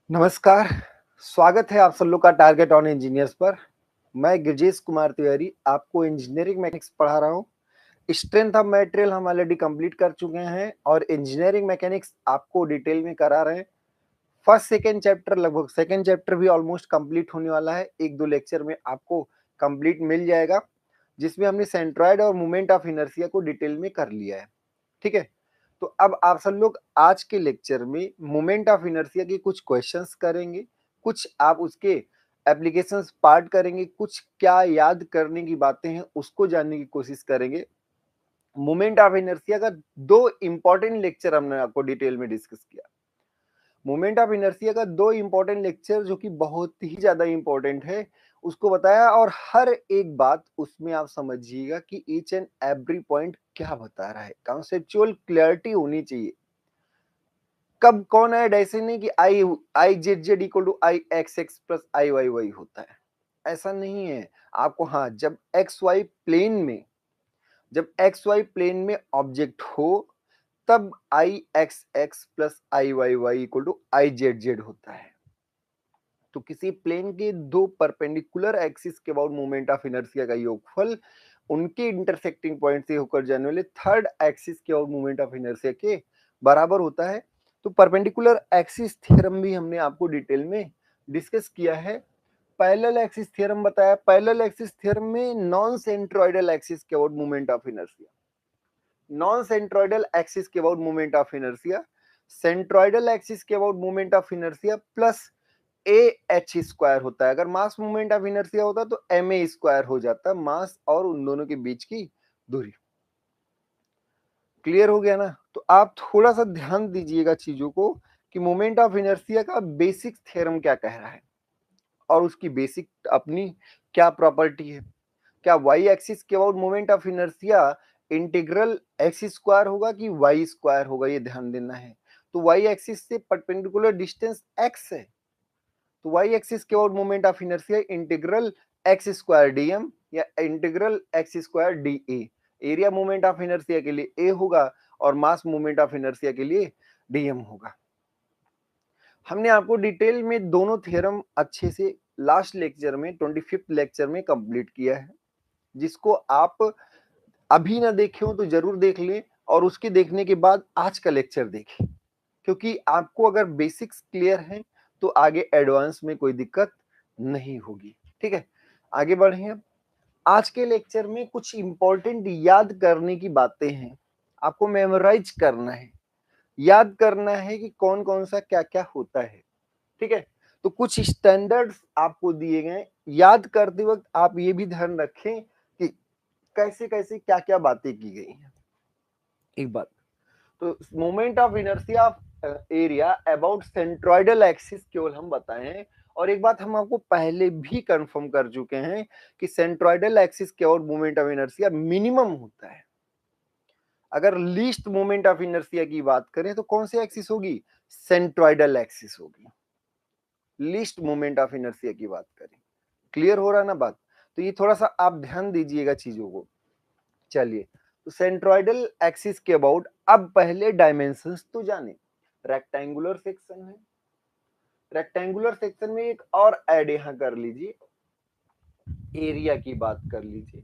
नमस्कार, स्वागत है आप सब लोग का टारगेट ऑन इंजीनियर्स पर। मैं गिरजेश कुमार तिवारी आपको इंजीनियरिंग मैकेनिक्स पढ़ा रहा हूँ। स्ट्रेंथ ऑफ मटेरियल हम ऑलरेडी कंप्लीट कर चुके हैं और इंजीनियरिंग मैकेनिक्स आपको डिटेल में करा रहे हैं। फर्स्ट सेकेंड चैप्टर लगभग सेकेंड चैप्टर भी ऑलमोस्ट कंप्लीट होने वाला है। एक दो लेक्चर में आपको कंप्लीट मिल जाएगा, जिसमें हमने सेंट्रॉयड और मोमेंट ऑफ इनर्शिया को डिटेल में कर लिया है। ठीक है, तो अब आप सब लोग आज के लेक्चर में मोमेंट ऑफ इनर्शिया के कुछ क्वेश्चंस करेंगे, कुछ आप उसके एप्लीकेशंस पार्ट करेंगे, कुछ क्या याद करने की बातें हैं उसको जानने की कोशिश करेंगे। मोमेंट ऑफ इनर्शिया का दो इंपॉर्टेंट लेक्चर हमने आपको डिटेल में डिस्कस किया। मोमेंट ऑफ इनर्शिया का दो इंपॉर्टेंट लेक्चर जो कि बहुत ही ज्यादा इंपॉर्टेंट है उसको बताया, और हर एक बात उसमें आप समझिएगा कि ईच एंड एवरी पॉइंट क्या बता रहा है। कॉन्सेप्चुअल क्लैरिटी होनी चाहिए। कब कौन ऐड ऐसे नहीं कि I Z Z equal to I X X plus I Y Y होता है, ऐसा नहीं है। आपको हाँ, जब एक्स वाई प्लेन में ऑब्जेक्ट हो तब I X X plus I Y Y equal to I Z Z होता है। तो किसी प्लेन के दो परपेंडिकुलर एक्सिस के अबाउट मोमेंट ऑफ इनर्शिया का योगफल उनके इंटरसेक्टिंग पॉइंट से होकर जाने वाले थर्ड एक्सिस के अबाउट मोमेंट ऑफ इनर्शिया के बराबर होता है। तो परपेंडिकुलर एक्सिस थ्योरम भी हमने आपको डिटेल में डिस्कस किया है। पैरेलल एक्सिस थ्योरम बताया। पैरेलल एक्सिस थ्योरम में नॉन सेंट्रोइडल एक्सिस के about moment of inertia, non centroidal axis के about moment of inertia, centroidal axis के about moment of inertia plus A H square होता है। अगर मास मोमेंट ऑफ इनर्शिया होता तो एम ए स्क्वायर हो जाता, मास और उन दोनों के बीच की दूरी। क्लियर हो गया ना? तो आप थोड़ा सा ध्यान दीजिएगा चीजों को कि मोमेंट ऑफ इनर्शिया का बेसिक थ्योरम क्या कह रहा है और उसकी बेसिक अपनी क्या प्रॉपर्टी है। क्या वाई एक्सिस के about moment of inertia integral X square होगा कि वाई स्क्वायर होगा, ये ध्यान देना है। तो वाई एक्सिस से परपेंडिकुलर डिस्टेंस एक्स है, तो वाई एक्सिस के about moment of inertia integral X square DM या integral X square D A. Area moment of inertia के लिए ए होगा और मास मोमेंट ऑफ इनर्शिया के लिए डीएम होगा। हमने आपको डिटेल में दोनों थ्योरम अच्छे से लास्ट लेक्चर में 25th लेक्चर में कंप्लीट किया है, जिसको आप अभी ना देखे हो तो जरूर देख लें और उसके देखने के बाद आज का लेक्चर देखें, क्योंकि आपको अगर बेसिक्स क्लियर हैं तो आगे एडवांस में कोई दिक्कत नहीं होगी। ठीक है, आगे बढ़े। आज के लेक्चर में कुछ इंपॉर्टेंट याद करने की बातें हैं, आपको मेमोराइज करना है, याद करना है कि कौन कौन सा क्या क्या होता है। ठीक है, तो कुछ स्टैंडर्ड्स आपको दिए गए, याद करते वक्त आप ये भी ध्यान रखें कि कैसे कैसे क्या क्या बातें की गई हैं। एक बात, तो moment of inertia of area about centroidal axis केवल हम बताए हैं, और एक बात हम आपको पहले भी कंफर्म कर चुके हैं कि सेंट्रोइडल एक्सिस के about moment of inertia minimum होता है। अगर लीस्ट मोमेंट ऑफ इनर्शिया की बात करें तो कौन सी एक्सिस होगी? सेंट्रोइडल एक्सिस होगी, लीस्ट मोमेंट ऑफ इनर्शिया की बात करें। क्लियर हो रहा है ना बात? तो ये थोड़ा सा आप ध्यान दीजिएगा चीजों को। चलिए, तो सेंट्रोइडल एक्सिस के अबाउट अब पहले डायमेंशंस तो जाने। रेक्टेंगुलर सेक्शन है, रेक्टेंगुलर सेक्शन में एक और ऐड यहां कर लीजिए, एरिया की बात कर लीजिए।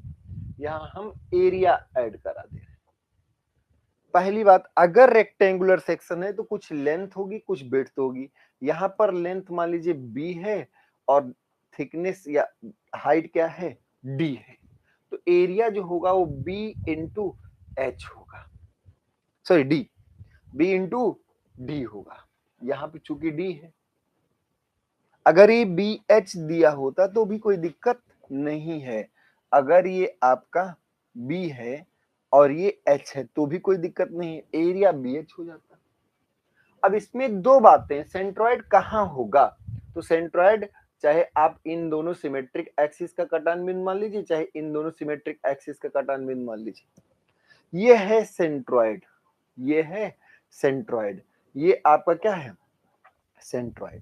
यहां हम एरिया ऐड करा दे रहे हैं। पहली बात, अगर रेक्टेंगुलर सेक्शन है तो कुछ लेंथ होगी कुछ विड्थ होगी। यहां पर लेंथ मान लीजिए बी है और थिकनेस या हाइट क्या है? डी है। तो एरिया जो होगा वो बी इंटू एच होगा, sorry D, B into D होगा। यहां पे चूंकि डी है, अगर ये बी एच दिया होता तो भी कोई दिक्कत नहीं है। अगर ये आपका बी है और ये एच है तो भी कोई दिक्कत नहीं है, एरिया बी एच हो जाता। अब इसमें दो बातें, सेंट्रॉइड कहाँ होगा? तो सेंट्रॉइड चाहे आप इन दोनों सिमेट्रिक एक्सिस का कटान बिंदु मान लीजिए, चाहे इन दोनों सिमेट्रिक एक्सिस का कटान बिंदु मान लीजिए, ये है सेंट्रॉइड, ये है सेंट्रॉइड, ये आपका क्या है? सेंट्रॉइड।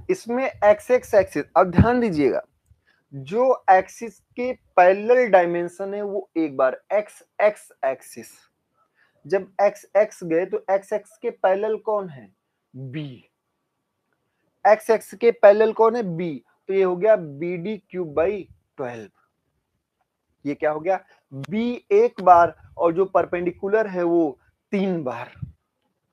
इसमें एक्स एक्स एक्सिस, अब ध्यान दीजिएगा, जो एक्सिस के पैरेलल डायमेंशन है वो एक बार एक्स एक्स एक्सिस, जब एक्स एक्स गए तो एक्स एक्स के पैरेलल कौन है? बी। एक्स एक्स के पैरेलल कौन है, बी, तो ये हो गया बी डी क्यूब बाई 12। ये क्या हो गया, बी एक बार और जो परपेंडिकुलर है वो 3 बार,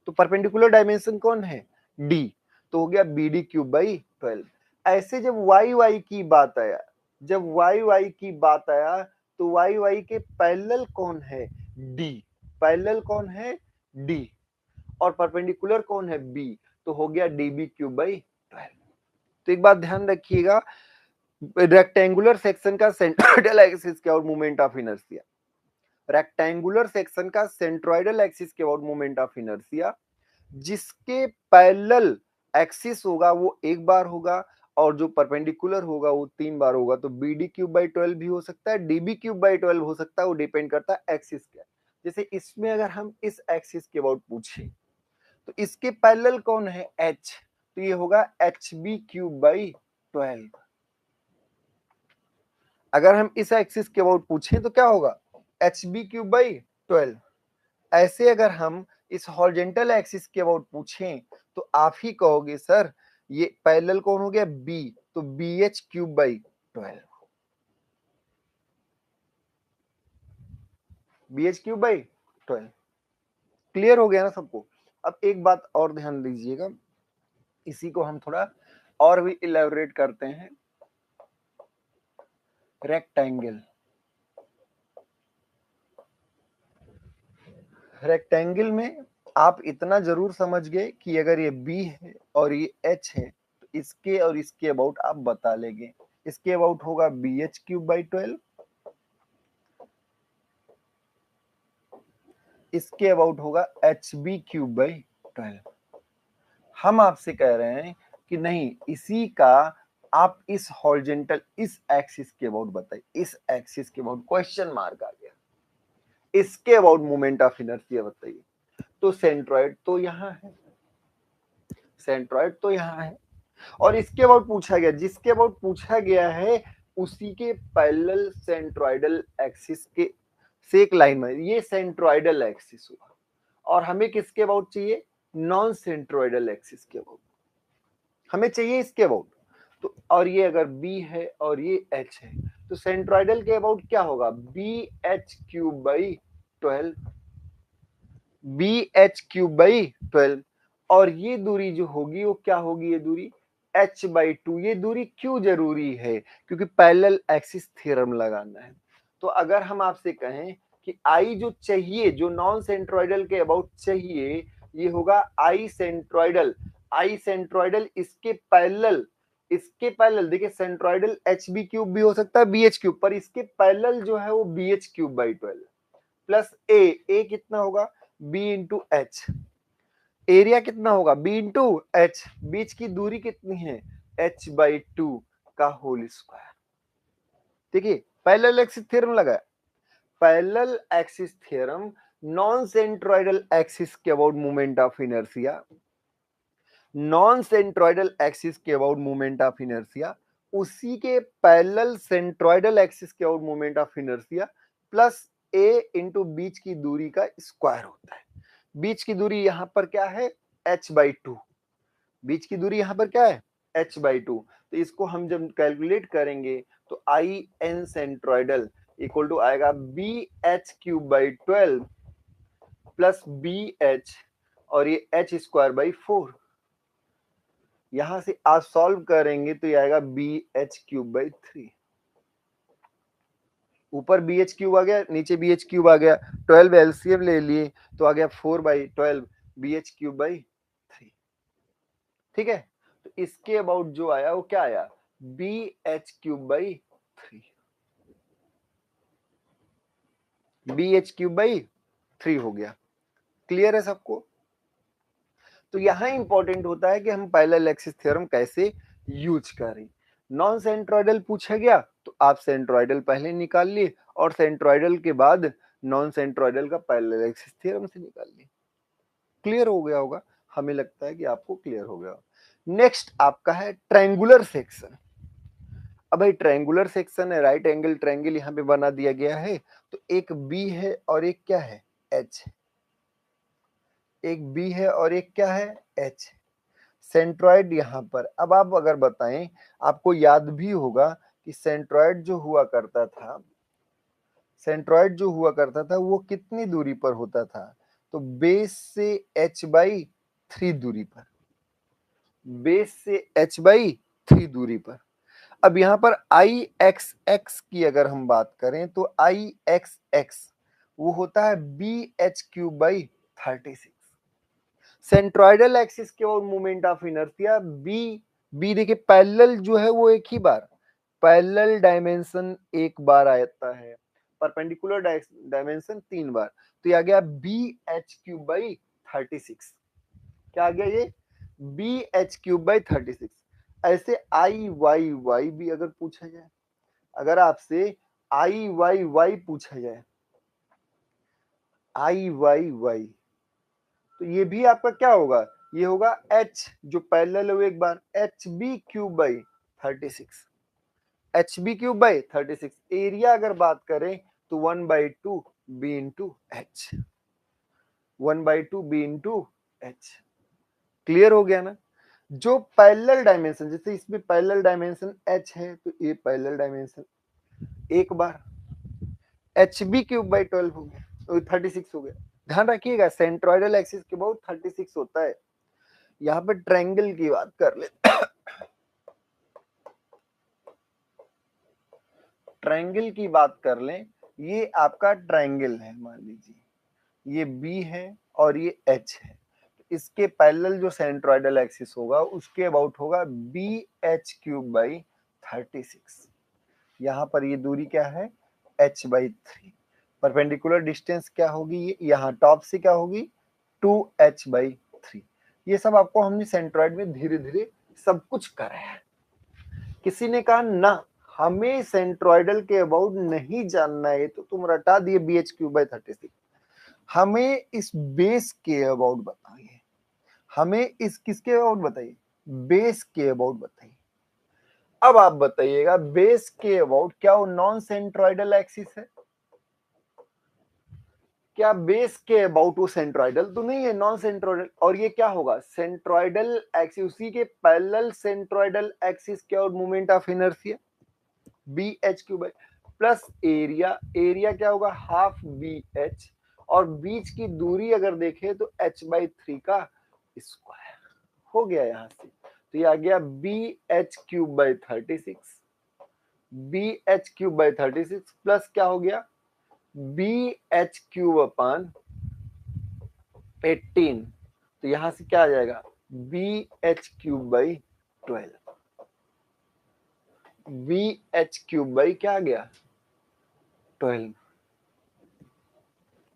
तो परपेंडिकुलर डायमेंशन कौन है, डी, तो हो गया बी डी क्यूब बाई 12। ऐसे जब वाई वाई की बात आया, जब वाई वाई की बात आया तो वाई वाई के पैरेलल कौन है, डी, पैरेलल कौन है, डी, और परपेंडिकुलर कौन है, बी, तो हो गया डी बी क्यूब बाई 12। तो एक बात ध्यान रखिएगा, रेक्टेंगुलर सेक्शन का सेंट्रोइडल एक्सिस के और moment of inertia, rectangular section का सेंट्रोइडल एक्सिस के और मोमेंट ऑफ इनर्शिया जिसके पैरेलल एक्सिस होगा वो एक बार होगा और जो परपेंडिकुलर होगा वो 3 बार होगा, तो बी डी क्यूब बाई 12 भी हो सकता है, डी बी क्यूब बाई 12 हो सकता है, वो डिपेंड करता है एक्सिस क्या। जैसे इसमें अगर हम इस एक्सिस के अबाउट पूछे तो इसके पैरेलल कौन है, एच, तो ये होगा एच बी क्यूब बाई 12। अगर हम इस एक्सिस के अबाउट पूछें तो क्या होगा, एच बी क्यूब बाई 12। ऐसे अगर हम इस हॉरिजॉन्टल एक्सिस के अबाउट पूछें तो आप ही कहोगे सर ये पैरेलल कौन हो गया, बी, तो B H cube by 12, B H cube by 12। Clear हो गया ना सबको। अब एक बात और ध्यान दीजिएगा, इसी को हम थोड़ा और भी इलेबोरेट करते हैं। रेक्टेंगल, रेक्टेंगल में आप इतना जरूर समझ गए कि अगर ये बी है और ये एच है तो इसके और इसके अबाउट आप बता लेंगे। इसके अबाउट होगा बी एच क्यूब बाई 12, इसके अबाउट होगा एच बी क्यूब बाई 12। हम आपसे कह रहे हैं कि नहीं, इसी का आप इस हॉरिजॉन्टल इस एक्सिस के अबाउट बताइए, इस एक्सिस के अबाउट क्वेश्चन मार्क आ गया, इसके अबाउट मोमेंट ऑफ इनर्शिया बताइए। तो सेंट्रॉइड तो यहाँ है, सेंट्रॉइड तो यहाँ है, और इसके अबाउट पूछा गया, जिसके अबाउट पूछा गया है उसी के पैरेलल सेंट्रॉइडल एक्सिस के से एक लाइन में, ये सेंट्रॉइडल एक्सिस हुआ, और हमें किसके अबाउट चाहिए, नॉन सेंट्रॉइडल एक्सिस के अबाउट हमें चाहिए, इसके अबाउट। तो और ये अगर बी है और ये एच है तो सेंट्रॉइडल के अबाउट क्या होगा, B H cube by 12, B H cube by 12, और ये दूरी जो होगी वो क्या होगी, ये दूरी h बाई 2। ये दूरी क्यों जरूरी है, क्योंकि पैरेलल एक्सिस थ्योरम लगाना है। तो अगर हम आपसे कहें कि I जो चाहिए, जो नॉन सेंट्रॉइडल के अबाउट चाहिए, ये होगा I सेंट्रॉइडल, I सेंट्रॉइडल इसके पैरेलल, इसके पैरेलल देखिए सेंट्रॉइडल एच बी क्यूब भी हो सकता है बी एच क्यूब, पर इसके पैरेलल जो है वो B H cube by 12 plus A कितना होगा, बी इंटू एच, एरिया कितना होगा, बी इंटू एच, बीच की दूरी कितनी है, एच बाई 2 का होल स्क्वायर। देखिए पैरेलल एक्सिस थ्योरम लगा, parallel axis theorem non centroidal axis के about moment of inertia, non centroidal axis के अबाउट मोमेंट ऑफ इनर्शिया, उसी के पैरेलल सेंट्रॉइडल एक्सिस के about moment of inertia plus A into बीच की दूरी का स्क्वायर होता है। बीच की दूरी यहां पर क्या है, h बाई 2, बीच की दूरी यहां पर क्या है, h बाई 2। तो इसको हम जब कैलकुलेट करेंगे तो I N centroidal equal to आएगा B H cube by 12 plus B H और ये एच स्क्वायर बाई 4। यहां से आप सॉल्व करेंगे तो ये आएगा बी एच क्यूब बाई 3, ऊपर बी एच क्यूब आ गया, नीचे बी एच क्यूब आ गया, 12 एलसीएम ले लिए तो आ गया 4 by 12 B H cube by 3। ठीक है, तो इसके अबाउट जो आया वो क्या आया, B H cube by 3, B H cube by 3 हो गया। क्लियर है सबको। तो यहां इंपॉर्टेंट होता है कि हम पैरेलल एक्सिस थ्योरम कैसे यूज करें। नॉन सेंट्रॉइडल पूछा गया तो आप सेंट्रॉइडल पहले निकाल लिए और सेंट्रॉइडल के बाद नॉन सेंट्रॉइडल का पैरेलल एक्सिस थ्योरम से निकाल लिए। क्लियर हो गया होगा, हमें लगता है कि आपको क्लियर हो गया। नेक्स्ट आपका है ट्रायंगुलर सेक्शन। अब भाई ट्रायंगुलर सेक्शन है, राइट एंगल ट्रायंगल यहाँ पे बना दिया गया है, तो एक बी है और एक क्या है, एच, एक बी है और एक क्या है, एच। सेंट्रॉइड यहाँ पर। अब आप अगर बताएं, आपको याद भी होगा कि सेंट्रॉइड जो हुआ करता था, सेंट्रॉइड जो हुआ करता था वो कितनी दूरी पर होता था? तो बेस से h/3 दूरी पर, बेस से h/3 दूरी पर। अब यहाँ पर Ixx की अगर हम बात करें तो Ixx वो होता है bh³/36। सेंट्रॉइडल एक्सिस के और मोमेंट ऑफ इनर्शिया बी देखिए, पैरेलल जो है वो एक ही बार, पैरेलल डायमेंशन एक बार आता है, परपेंडिकुलर डायमेंशन 3 बार। तो ये आ गया bh³/36। क्या आ गया ये? bh³/36। ऐसे Iyy भी अगर पूछा जाए, अगर आपसे Iyy पूछा जाए, Iyy, तो ये भी आपका क्या होगा? ये होगा h जो पैरेलल है एक बार, hb³/36, hb³/36। एरिया अगर बात करें तो 1/2 b into h, 1/2 b into h। Clear हो गया ना? जो पैरेलल डायमेंशन, जैसे इसमें पैरेलल डायमेंशन h है, तो ये पैरेलल डायमेंशन एक बार hb³/12 हो गया, तो 36 हो गया। ध्यान रखिएगा, सेंट्रॉइडल एक्सिस के बहुत 36 होता है। यहाँ पर ट्रायंगल की बात कर ले, ट्रायंगल की बात कर लें, ये आपका ट्रायंगल है, मान लीजिए ये B है और ये H है। इसके पैरेलल जो सेंट्रॉइडल एक्सिस होगा उसके अबाउट होगा bh³/36। यहाँ पर ये दूरी क्या है? h/3। परपेंडिकुलर डिस्टेंस क्या होगी? यहाँ टॉप से क्या होगी? 2h/3। ये सब आपको हमने सेंट्रॉइड में धीरे धीरे सब कुछ कराया है। किसी ने कहा ना हमें सेंट्रॉइडल के अबाउट नहीं जानना है, तो तुम रटा दिए bh³/36। हमें इस बेस के अबाउट बताइए, हमें इस किसके अबाउट बताइए? बेस के अबाउट बताइए। अब आप बताइएगा, बेस के अबाउट क्या वो नॉन सेंट्रॉइडल एक्सिस है? क्या बेस के अबाउट वो सेंट्रॉइडल तो नहीं है, नॉन सेंट्रॉइडल। और ये क्या होगा? सेंट्रॉइडल एक्सिस, उसी के पैरेलल सेंट्रॉइडल एक्सिस के और moment of inertia bh³ plus area, area क्या होगा? हाफ bh, और बीच की दूरी अगर देखें तो h/3 का स्क्वायर हो गया यहाँ से। तो ये आ गया bh³/36, bh³/36 प्लस क्या हो गया? bh³/18। तो यहां से क्या आ जाएगा? bh³/12, bh³ क्या आ गया? 12।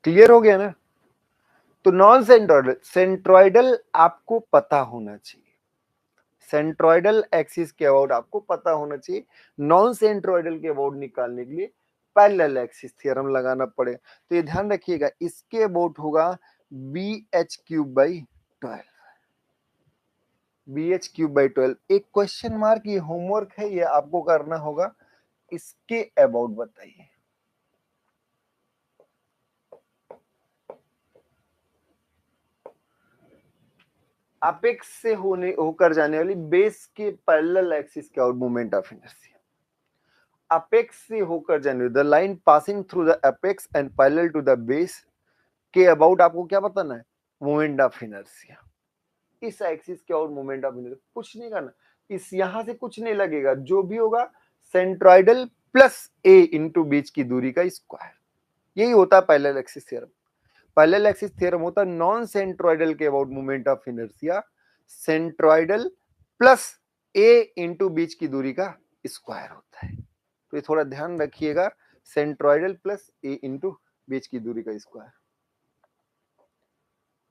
क्लियर हो गया ना? तो नॉन सेंट्रॉइडल, सेंट्रॉइडल आपको पता होना चाहिए, सेंट्रॉइडल एक्सिस के अबाउट आपको पता होना चाहिए। नॉन सेंट्रॉइडल के अबाउट निकालने के लिए पैरेलल एक्सिस थ्योरम लगाना पड़े। तो ये ध्यान रखिएगा, इसके अबाउट होगा bh³/12, bh³/12। एक क्वेश्चन मार्क, ये होमवर्क है, ये आपको करना होगा। इसके अबाउट बताइए। अपेक्स से होकर जाने वाली बेस के पैरेलल एक्सिस के और मोमेंट ऑफ इनर्शिया, अपेक्स से होकर जाने, the line passing through the apex and parallel to the base के अबाउट आपको क्या बताना है? Moment of inertia. इस एक्सिस के और मोमेंट ऑफ इनर्शिया कुछ नहीं करना, इस यहां से कुछ नहीं लगेगा, जो भी होगा सेंट्रॉइडल प्लस ए इंटू बीच की दूरी का स्क्वायर। यही होता है parallel axis theorem. Parallel axis theorem होता है नॉन सेंट्रॉइडल के about moment of inertia, centroidal plus A into बीच की दूरी का स्क्वायर होता है। तो ये थोड़ा ध्यान रखिएगा, सेंट्रॉइडल प्लस ए इंटू बीच की दूरी का स्क्वायर।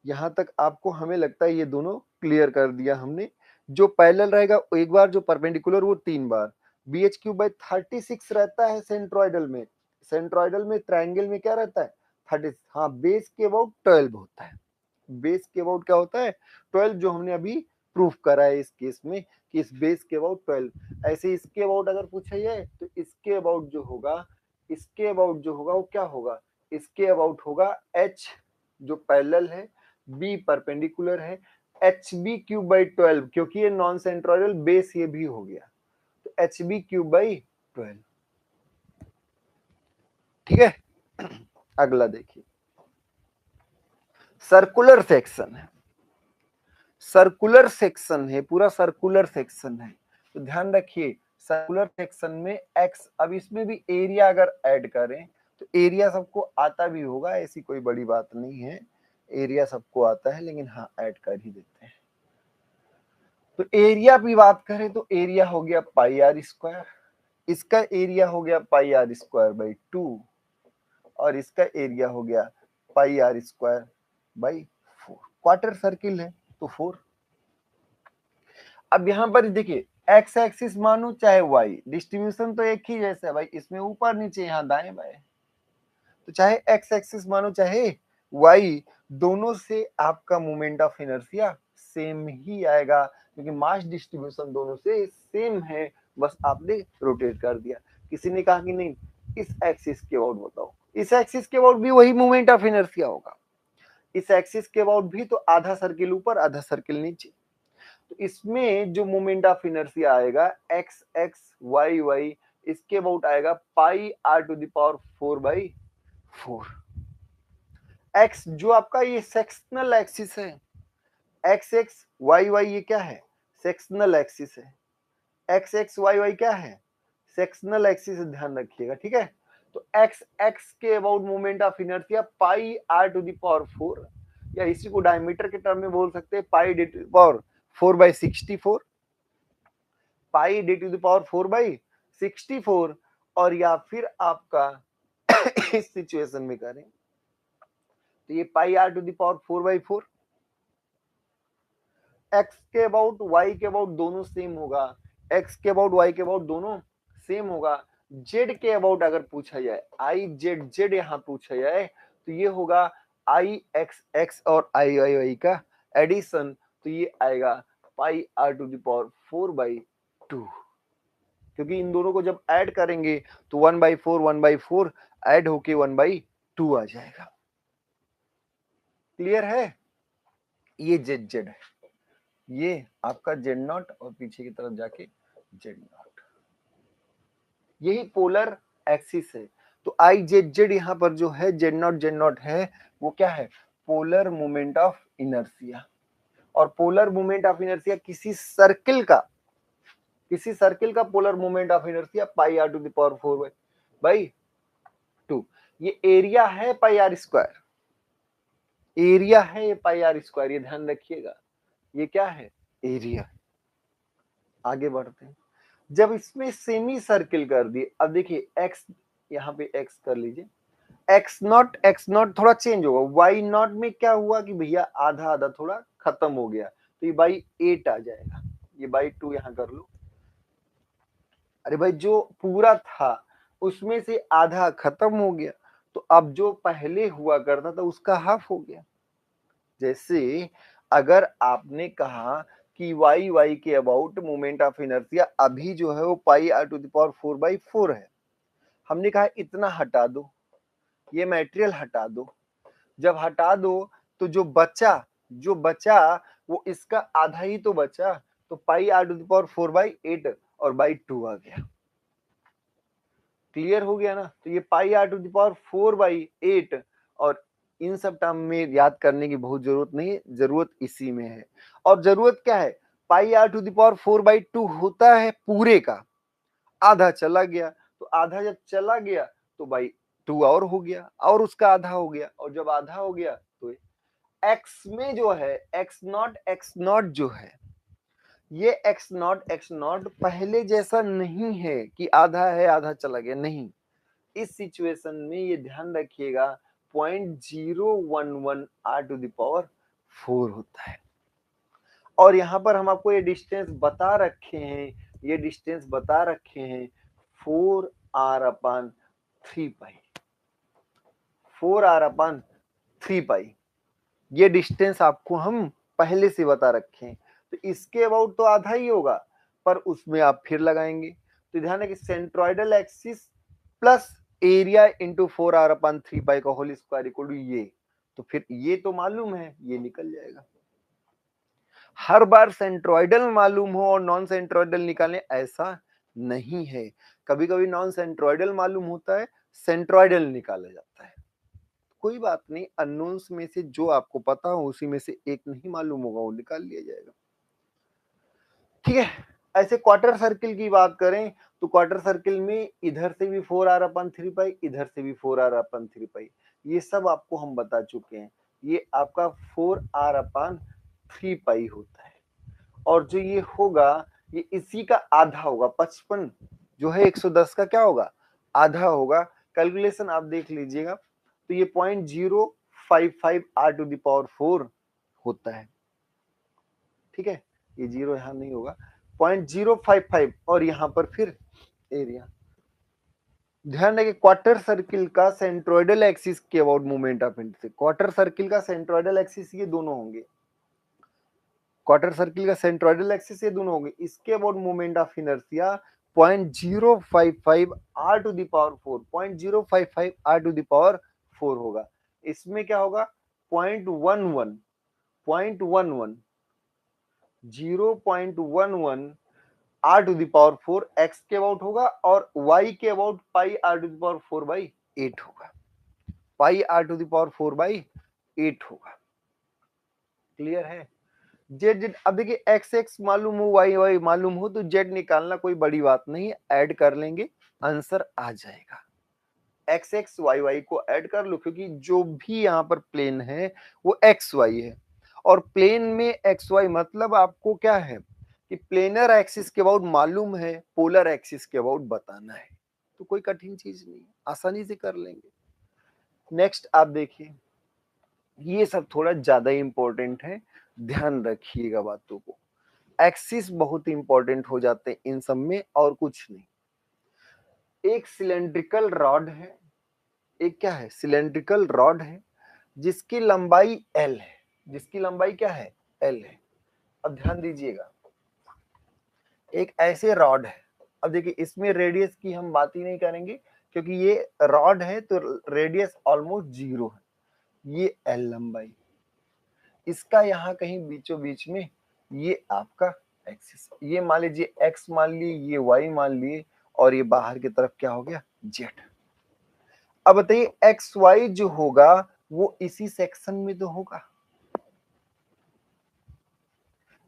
यहां तक आपको हमें लगता है ये दोनों क्लियर कर दिया हमने। जो पैरेलल रहेगा एक बार, जो परपेंडिकुलर वो 3 बार। bh³/36 रहता है सेंट्रॉइडल में, सेंट्रॉइडल में ट्रायंगल में क्या रहता है? 30। हाँ, बेस के अबाउट 12 होता है, बेस के अबाउट क्या होता है? 12, जो हमने अभी प्रूफ करा है इस केस में कि इस बेस के अबाउट 12। ऐसे इसके अबाउट अगर पूछा जाए तो इसके अबाउट जो होगा, इसके अबाउट जो होगा वो क्या होगा? इसके अबाउट होगा h जो पैरेलल है, b परपेंडिकुलर है, HB³/12, क्योंकि ये नॉन सेंट्रोइडल बेस ये भी हो गया, तो HB³/12। ठीक है। अगला देखिए, सर्कुलर सेक्शन है, सर्कुलर सेक्शन है, पूरा सर्कुलर सेक्शन है, तो ध्यान रखिए सर्कुलर सेक्शन में एक्स, अब इसमें भी एरिया अगर ऐड करें तो एरिया सबको आता भी होगा, ऐसी कोई बड़ी बात नहीं है, एरिया सबको आता है, लेकिन हाँ ऐड कर ही देते हैं। तो एरिया की बात करें तो एरिया हो गया πr², इसका एरिया हो गया πr²/2, और इसका एरिया हो गया πr²/4। क्वार्टर सर्किल है तो 4। अब यहां पर देखिए एक्स एक्सिस मानो चाहे वाई, डिस्ट्रीब्यूशन तो एक ही जैसा है भाई, इसमें ऊपर नीचे यहाँ दाएं बाएं, तो चाहे एक्स एक्सिस मानो चाहे वाई, दोनों से आपका मोमेंट ऑफ इनर्शिया सेम ही आएगा, क्योंकि मास डिस्ट्रीब्यूशन दोनों से सेम है, बस आपने रोटेट कर दिया। किसी ने कहा कि नहीं इस एक्सिस के अबाउट बताओ, इस एक्सिस के अबाउट भी वही मोमेंट ऑफ इनर्शिया होगा, इस एक्सिस के अबाउट भी तो आधा सर्किल ऊपर आधा सर्किल नीचे, तो इसमें जो मोमेंट ऑफ इनर्शिया आएगा एक्स एक्स वाई वाई, इसके अबाउट आएगा πr⁴/4। एक्स जो आपका ये सेक्शनल एक्सिस है, एक्स एक्स वाई वाई ये क्या है, सेक्शनल एक्सिस है, एक्स एक्स वाई वाई क्या है, सेक्शनल एक्सिस, ध्यान रखिएगा। ठीक है, तो एक्स एक्स के about moment of inertia πr⁴, या इसी को डायमीटर के टर्म में बोल सकते हैं πd⁴/64, πd⁴/64, और या फिर आपका इस सिचुएशन में करें तो ये πr⁴/4, एक्स के अबाउट वाई के अबाउट दोनों सेम होगा, एक्स के अबाउट वाई के अबाउट दोनों सेम होगा, जेड के अबाउट अगर पूछा जाए, आई जेड जेड यहाँ पूछा जाए तो ये होगा आई एक्स एक्स और आई वाई वाई का एडिशन, तो ये आएगा πr⁴/2, क्योंकि इन दोनों को जब ऐड करेंगे तो 1/4 ऐड होके 1/2 आ जाएगा। क्लियर है, ये जेड जेड है, ये आपका जेड नॉट और पीछे की तरफ जाके जेड नॉट, यही पोलर एक्सिस है। तो आई जेड जेड यहाँ पर जो है जेड नॉट है, वो क्या है, पोलर मोमेंट ऑफ इनर्शिया, और पोलर मोमेंट ऑफ इनर्शिया किसी सर्किल का polar moment of inertia πr⁴/2, ये एरिया है πr², एरिया है ये πr², ये ध्यान रखिएगा, ये क्या है, एरिया। आगे बढ़ते हैं, जब इसमें सेमी सर्किल कर दिए, अब देखिए एक्स, यहाँ पे एक्स कर लीजिए, एक्स नॉट थोड़ा चेंज होगा, वाई नॉट में क्या हुआ कि भैया आधा आधा थोड़ा खत्म हो गया, तो ये बाई 8 आ जाएगा, ये बाई 2 यहाँ कर लो। अरे भाई जो पूरा था उसमें से आधा खत्म हो गया, तो अब जो पहले हुआ करता था उसका हाफ हो गया। जैसे अगर आपने कहा कि वाई वाई के अबाउट मोमेंट ऑफ इनर्शिया अभी जो है वो πr⁴/4 है, हमने कहा इतना हटा दो, ये मटेरियल हटा दो, जब हटा दो तो जो बचा वो इसका आधा ही तो बचा, तो πr⁴/8 और बाई 2 आ गया। क्लियर हो गया ना, तो ये πr⁴/8, और इन सब टर्म में याद करने की बहुत जरूरत नहीं है, जरूरत इसी में है। और जरूरत क्या है, πr⁴/2 होता है पूरे का, आधा चला गया, तो आधा जब चला गया तो बाई 2 और हो गया, और उसका आधा हो गया, और जब आधा हो गया तो एक्स में जो है एक्स नॉट जो है, ये एक्स नॉट पहले जैसा नहीं है कि आधा है आधा चला गया, नहीं, इस सिचुएशन में ये ध्यान रखिएगा 0.011 r⁴ होता है। और यहाँ पर हम आपको ये डिस्टेंस बता रखे हैं, 4r/3π, 4r/3π, ये डिस्टेंस आपको हम पहले से बता रखे हैं, तो इसके अबाउट तो आधा ही होगा, पर उसमें आप फिर लगाएंगे, तो ध्यान है कि centroidal axis plus area into 4r/3π का होल स्क्वायर इक्वल टू ये, तो फिर ये तो मालूम है, ये निकल जाएगा। हर बार सेंट्रोइडल मालूम हो और नॉन सेंट्रोइडल निकालें ऐसा नहीं है। कभी कभी नॉन सेंट्रोइडल मालूम होता है, सेंट्रोइडल निकाला जाता है। कोई बात नहीं, अननोन्स में से जो आपको पता हो उसी में से एक नहीं मालूम होगा वो निकाल लिया जाएगा। ठीक है, ऐसे क्वार्टर सर्किल की बात करें तो क्वार्टर सर्किल में इधर से भी 4r/3π, इधर से भी 4r/3π, ये सब आपको हम बता चुके हैं। ये आपका 4r/3π होता है, और जो ये होगा ये इसी का आधा होगा। 55 जो है 110 का क्या होगा, आधा होगा। कैलकुलेशन आप देख लीजिएगा, तो ये 0.055r⁴ होता है। ठीक है, ये जीरो यहां नहीं होगा, 0.055, और यहां पर फिर एरिया। ध्यान रखिए, क्वार्टर सर्किल का सेंट्रोइडल एक्सिस के about moment of inertia, quarter circle का सेंट्रोइडल एक्सिस ये दोनों होंगे, क्वार्टर सर्किल का सेंट्रोइडल एक्सिस ये दोनों होंगे। इसके about moment of inertia 0.055r⁴, 0.055r⁴ होगा। इसमें क्या होगा, 0.11 r⁴ x के अबाउट होगा, और y के अबाउट πr⁴/8 होगा, πr⁴/8 होगा। क्लियर है। जेड, अब देखिए एक्स एक्स मालूम हो, वाई वाई मालूम हो, तो जेड निकालना कोई बड़ी बात नहीं, ऐड कर लेंगे आंसर आ जाएगा। एक्स एक्स वाई वाई को ऐड कर लो, क्योंकि जो भी यहाँ पर प्लेन है वो एक्स वाई है, और प्लेन में एक्स वाई मतलब आपको क्या है कि प्लेनर एक्सिस के अबाउट मालूम है, पोलर एक्सिस के अबाउट बताना है, तो कोई कठिन चीज नहीं, आसानी से कर लेंगे। नेक्स्ट आप देखिए, ये सब थोड़ा ज्यादा इंपॉर्टेंट है, ध्यान रखिएगा बातों को। एक्सिस बहुत इंपॉर्टेंट हो जाते हैं इन सब में, और कुछ नहीं। एक सिलेंड्रिकल रॉड है, एक क्या है, सिलेंड्रिकल रॉड है, जिसकी लंबाई L है, जिसकी लंबाई क्या है, L है। अब ध्यान दीजिएगा, एक ऐसे रॉड है, अब देखिए इसमें रेडियस की हम बात ही नहीं करेंगे, क्योंकि ये रॉड है तो रेडियस ऑलमोस्ट 0 है। ये L लंबाई, इसका यहाँ कहीं बीचों बीच में ये आपका एक्सिस, ये मान लीजिए x मान लिए, ये y मान लिए, और ये बाहर की तरफ क्या हो गया, z। अब बताइए एक्स वाई जो होगा वो इसी सेक्शन में तो होगा।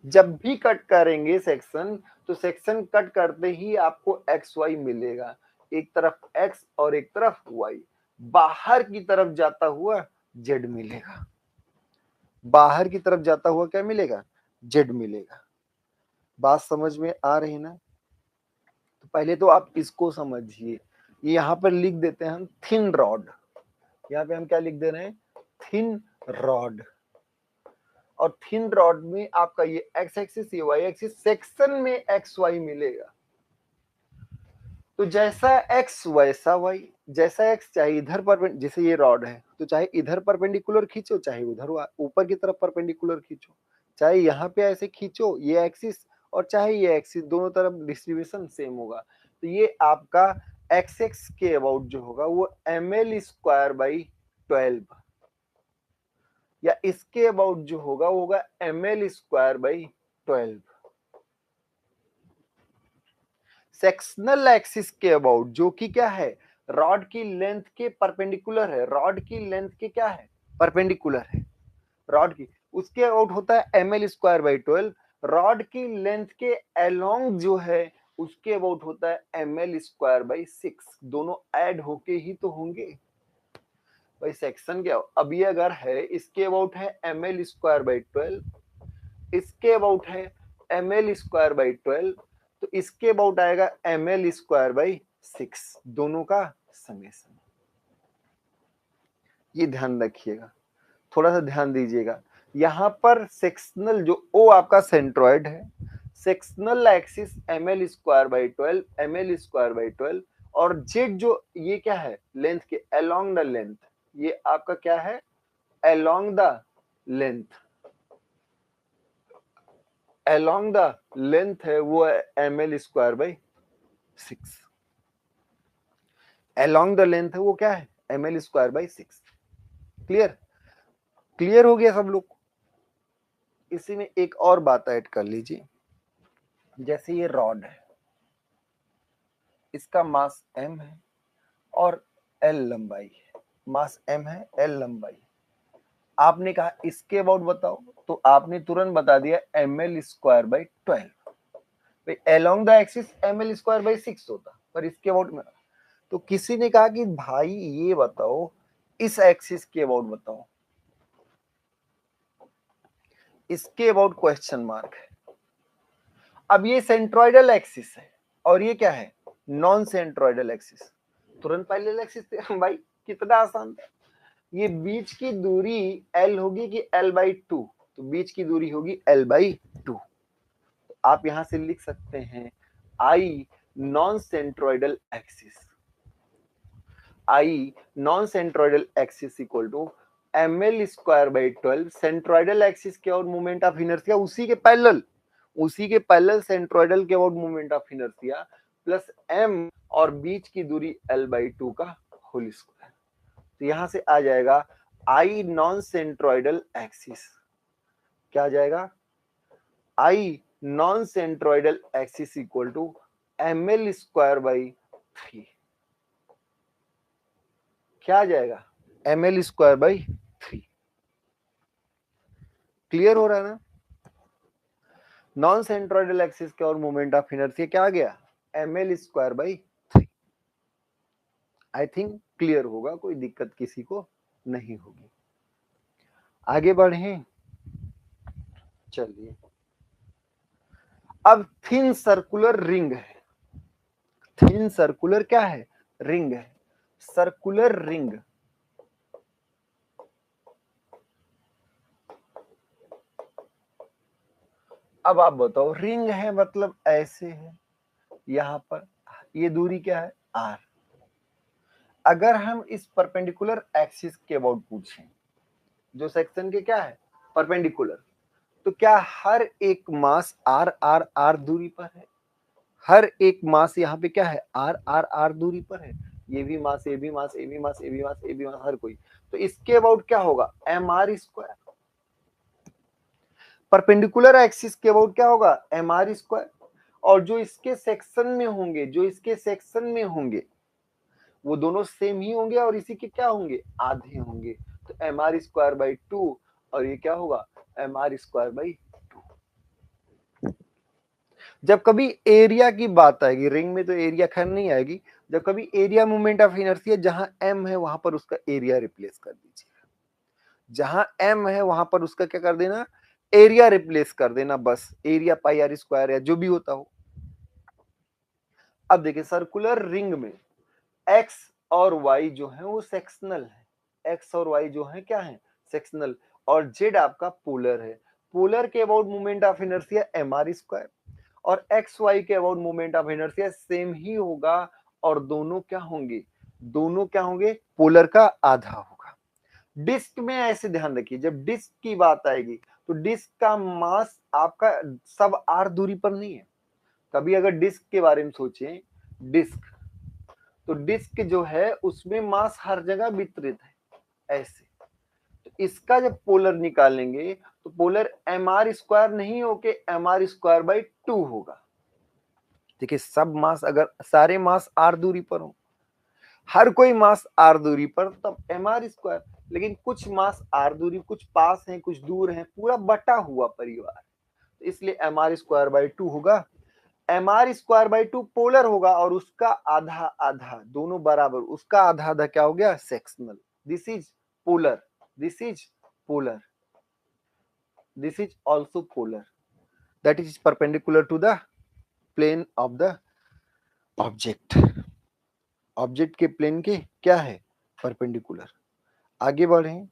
जब भी कट करेंगे सेक्शन, तो सेक्शन कट करते ही आपको एक्स वाई मिलेगा, एक तरफ एक्स और एक तरफ वाई। बाहर की तरफ जाता हुआ जेड मिलेगा, बाहर की तरफ जाता हुआ क्या मिलेगा, जेड मिलेगा। बात समझ में आ रही ना। तो पहले तो आप इसको समझिए, ये यहाँ पर लिख देते हैं हम थिन रॉड, यहाँ पे हम क्या लिख दे रहे हैं, थिन रॉड। और थिन रॉड में आपका ये एक्स एक्सिस, ये वाई एक्सिस, सेक्शन में एक्स वाई मिलेगा। तो जैसा एक्स वैसा वाई, जैसा एक्स चाहे इधर पर, जैसे ये रॉड है तो चाहे इधर परपेंडिकुलर खींचो, चाहे उधर ऊपर की तरफ परपेंडिकुलर खींचो, चाहे यहाँ पे ऐसे खींचो ये एक्सिस, और चाहे ये एक्सिस, दोनों तरफ डिस्ट्रीब्यूशन सेम होगा। तो ये आपका एक्स एक्स के अबाउट जो होगा वो ml²/12, या इसके अबाउट जो होगा वो होगा ml²/12। सेक्शनल एक्सिस के अबाउट, जो कि क्या है, रॉड की लेंथ के परपेंडिकुलर है, रॉड की लेंथ के क्या है, परपेंडिकुलर है रॉड की, उसके अबाउट होता है ml²/12। रॉड की लेंथ के अलोंग जो है उसके अबाउट होता है ml²/6। दोनों ऐड होके ही तो होंगे भाई सेक्शन क्या। अब ये अगर है, इसके अबाउट है ml²/12, इसके अबाउट है ml²/12, तो इसके अबाउट आएगा ml²/6, दोनों का समेशन। ये ध्यान रखिएगा, थोड़ा सा ध्यान दीजिएगा। यहां पर सेक्शनल जो O आपका सेंट्रॉइड है, सेक्शनल एक्सिस ml²/12, ml²/12, और जेड जो ये क्या है, लेंथ के अलोंग द लेंथ, ये आपका क्या है, along the length, along the length है वो ml²/6, अलोंग द लेंथ है वो क्या है, ml²/6। क्लियर, क्लियर हो गया सब लोग। इसी में एक और बात ऐड कर लीजिए, जैसे ये रॉड है, इसका मास m है और l लंबाई है, मास m है, l लंबाई। आपने कहा इसके अबाउट बताओ, तो आपने तुरंत बता दिया ml²/12। भाई अलोंग द एक्सिस ml²/6 होता, पर इसके अबाउट में तो किसी ने कहा कि भाई ये बताओ इस एक्सिस के अबाउट बताओ, इसके अबाउट क्वेश्चन मार्क है। अब ये सेंट्रोइडल एक्सिस है और ये क्या है, नॉन सेंट्रोइडल एक्सिस। तुरंत पैरेलल एक्सिस भाई कितना आसान था। ये बीच की दूरी l होगी कि l/2, तो बीच की दूरी होगी l/2। आप यहां से लिख सकते हैं I non centroidal axis, I non centroidal axis equal to ml²/12 centroidal axis के और मोमेंट ऑफ इनर्शिया उसी के पैरेलल सेंट्रोइडल के about moment of inertia plus m और बीच की दूरी l/2 का होल स्क्वायर। तो यहां से आ जाएगा I नॉन सेंट्रोइडल एक्सिस, क्या आ जाएगा, I non centroidal axis equal to ml²/3। क्या आ जाएगा, ml²/3। क्लियर हो रहा है ना। नॉन सेंट्रोइडल एक्सिस के और मोमेंट ऑफ इनर्शिया क्या आ गया, ml²/3। आई थिंक क्लियर होगा, कोई दिक्कत किसी को नहीं होगी। आगे बढ़े, चलिए अब थिन सर्कुलर रिंग है, थिन सर्कुलर क्या है, रिंग है, सर्कुलर रिंग। अब आप बताओ, रिंग है मतलब ऐसे है, यहां पर ये दूरी क्या है, r। अगर हम इस परपेंडिकुलर एक्सिस के अबाउट पूछें, जो सेक्शन के क्या है, परपेंडिकुलर, तो क्या हर एक मास r r r दूरी पर है, हर एक मास यहाँ पे क्या है, r r r दूरी पर है, ये भी मास, ये भी मास, ये भी मास, ये भी मास, ये भी मास, हर कोई। तो इसके अबाउट क्या होगा, mr²। परपेंडिकुलर एक्सिस के अबाउट क्या होगा, mr²। और जो इसके सेक्शन में होंगे, जो इसके सेक्शन में होंगे वो दोनों सेम ही होंगे और इसी के क्या होंगे, आधे होंगे। तो mr²/2 और ये क्या होगा, mr²/2। जब कभी एरिया की बात आएगी, रिंग में तो एरिया खैर नहीं आएगी, जब कभी एरिया मोमेंट ऑफ इनर्शिया जहां m है वहां पर उसका एरिया रिप्लेस कर दीजिए, जहां m है वहां पर उसका क्या कर देना, एरिया रिप्लेस कर देना, बस एरिया πr² या जो भी होता हो। अब देखिए सर्कुलर रिंग में x और y जो है वो सेक्शनल है, x और y जो है क्या है, सेक्शनल, और z आपका पोलर है। पोलर के about moment of inertia mr² और एक्स वाई के about moment of inertia same ही होगा, और दोनों क्या होंगे, दोनों क्या होंगे, पोलर का आधा होगा। डिस्क में ऐसे ध्यान रखिए, जब डिस्क की बात आएगी तो डिस्क का मास आपका सब r दूरी पर नहीं है। कभी अगर डिस्क के बारे में सोचें, डिस्क, तो डिस्क जो है उसमें मास हर जगह वितरित है ऐसे। तो इसका जब पोलर निकालेंगे तो पोलर mr² नहीं होके mr²/2 होगा। देखिए सब मास, अगर सारे मास r दूरी पर हो, हर कोई मास r दूरी पर, तब mr²। लेकिन कुछ मास r दूरी, कुछ पास हैं, कुछ दूर हैं, पूरा बटा हुआ परिवार, तो इसलिए mr²/2 होगा। mr²/2 पोलर होगा और उसका आधा आधा, दोनों बराबर, उसका आधा आधा क्या हो गया, sectional. This is polar, this is polar, this is also polar, that is perpendicular to the plane of the object, object के प्लेन के क्या है, परपेंडिकुलर। आगे बढ़ें,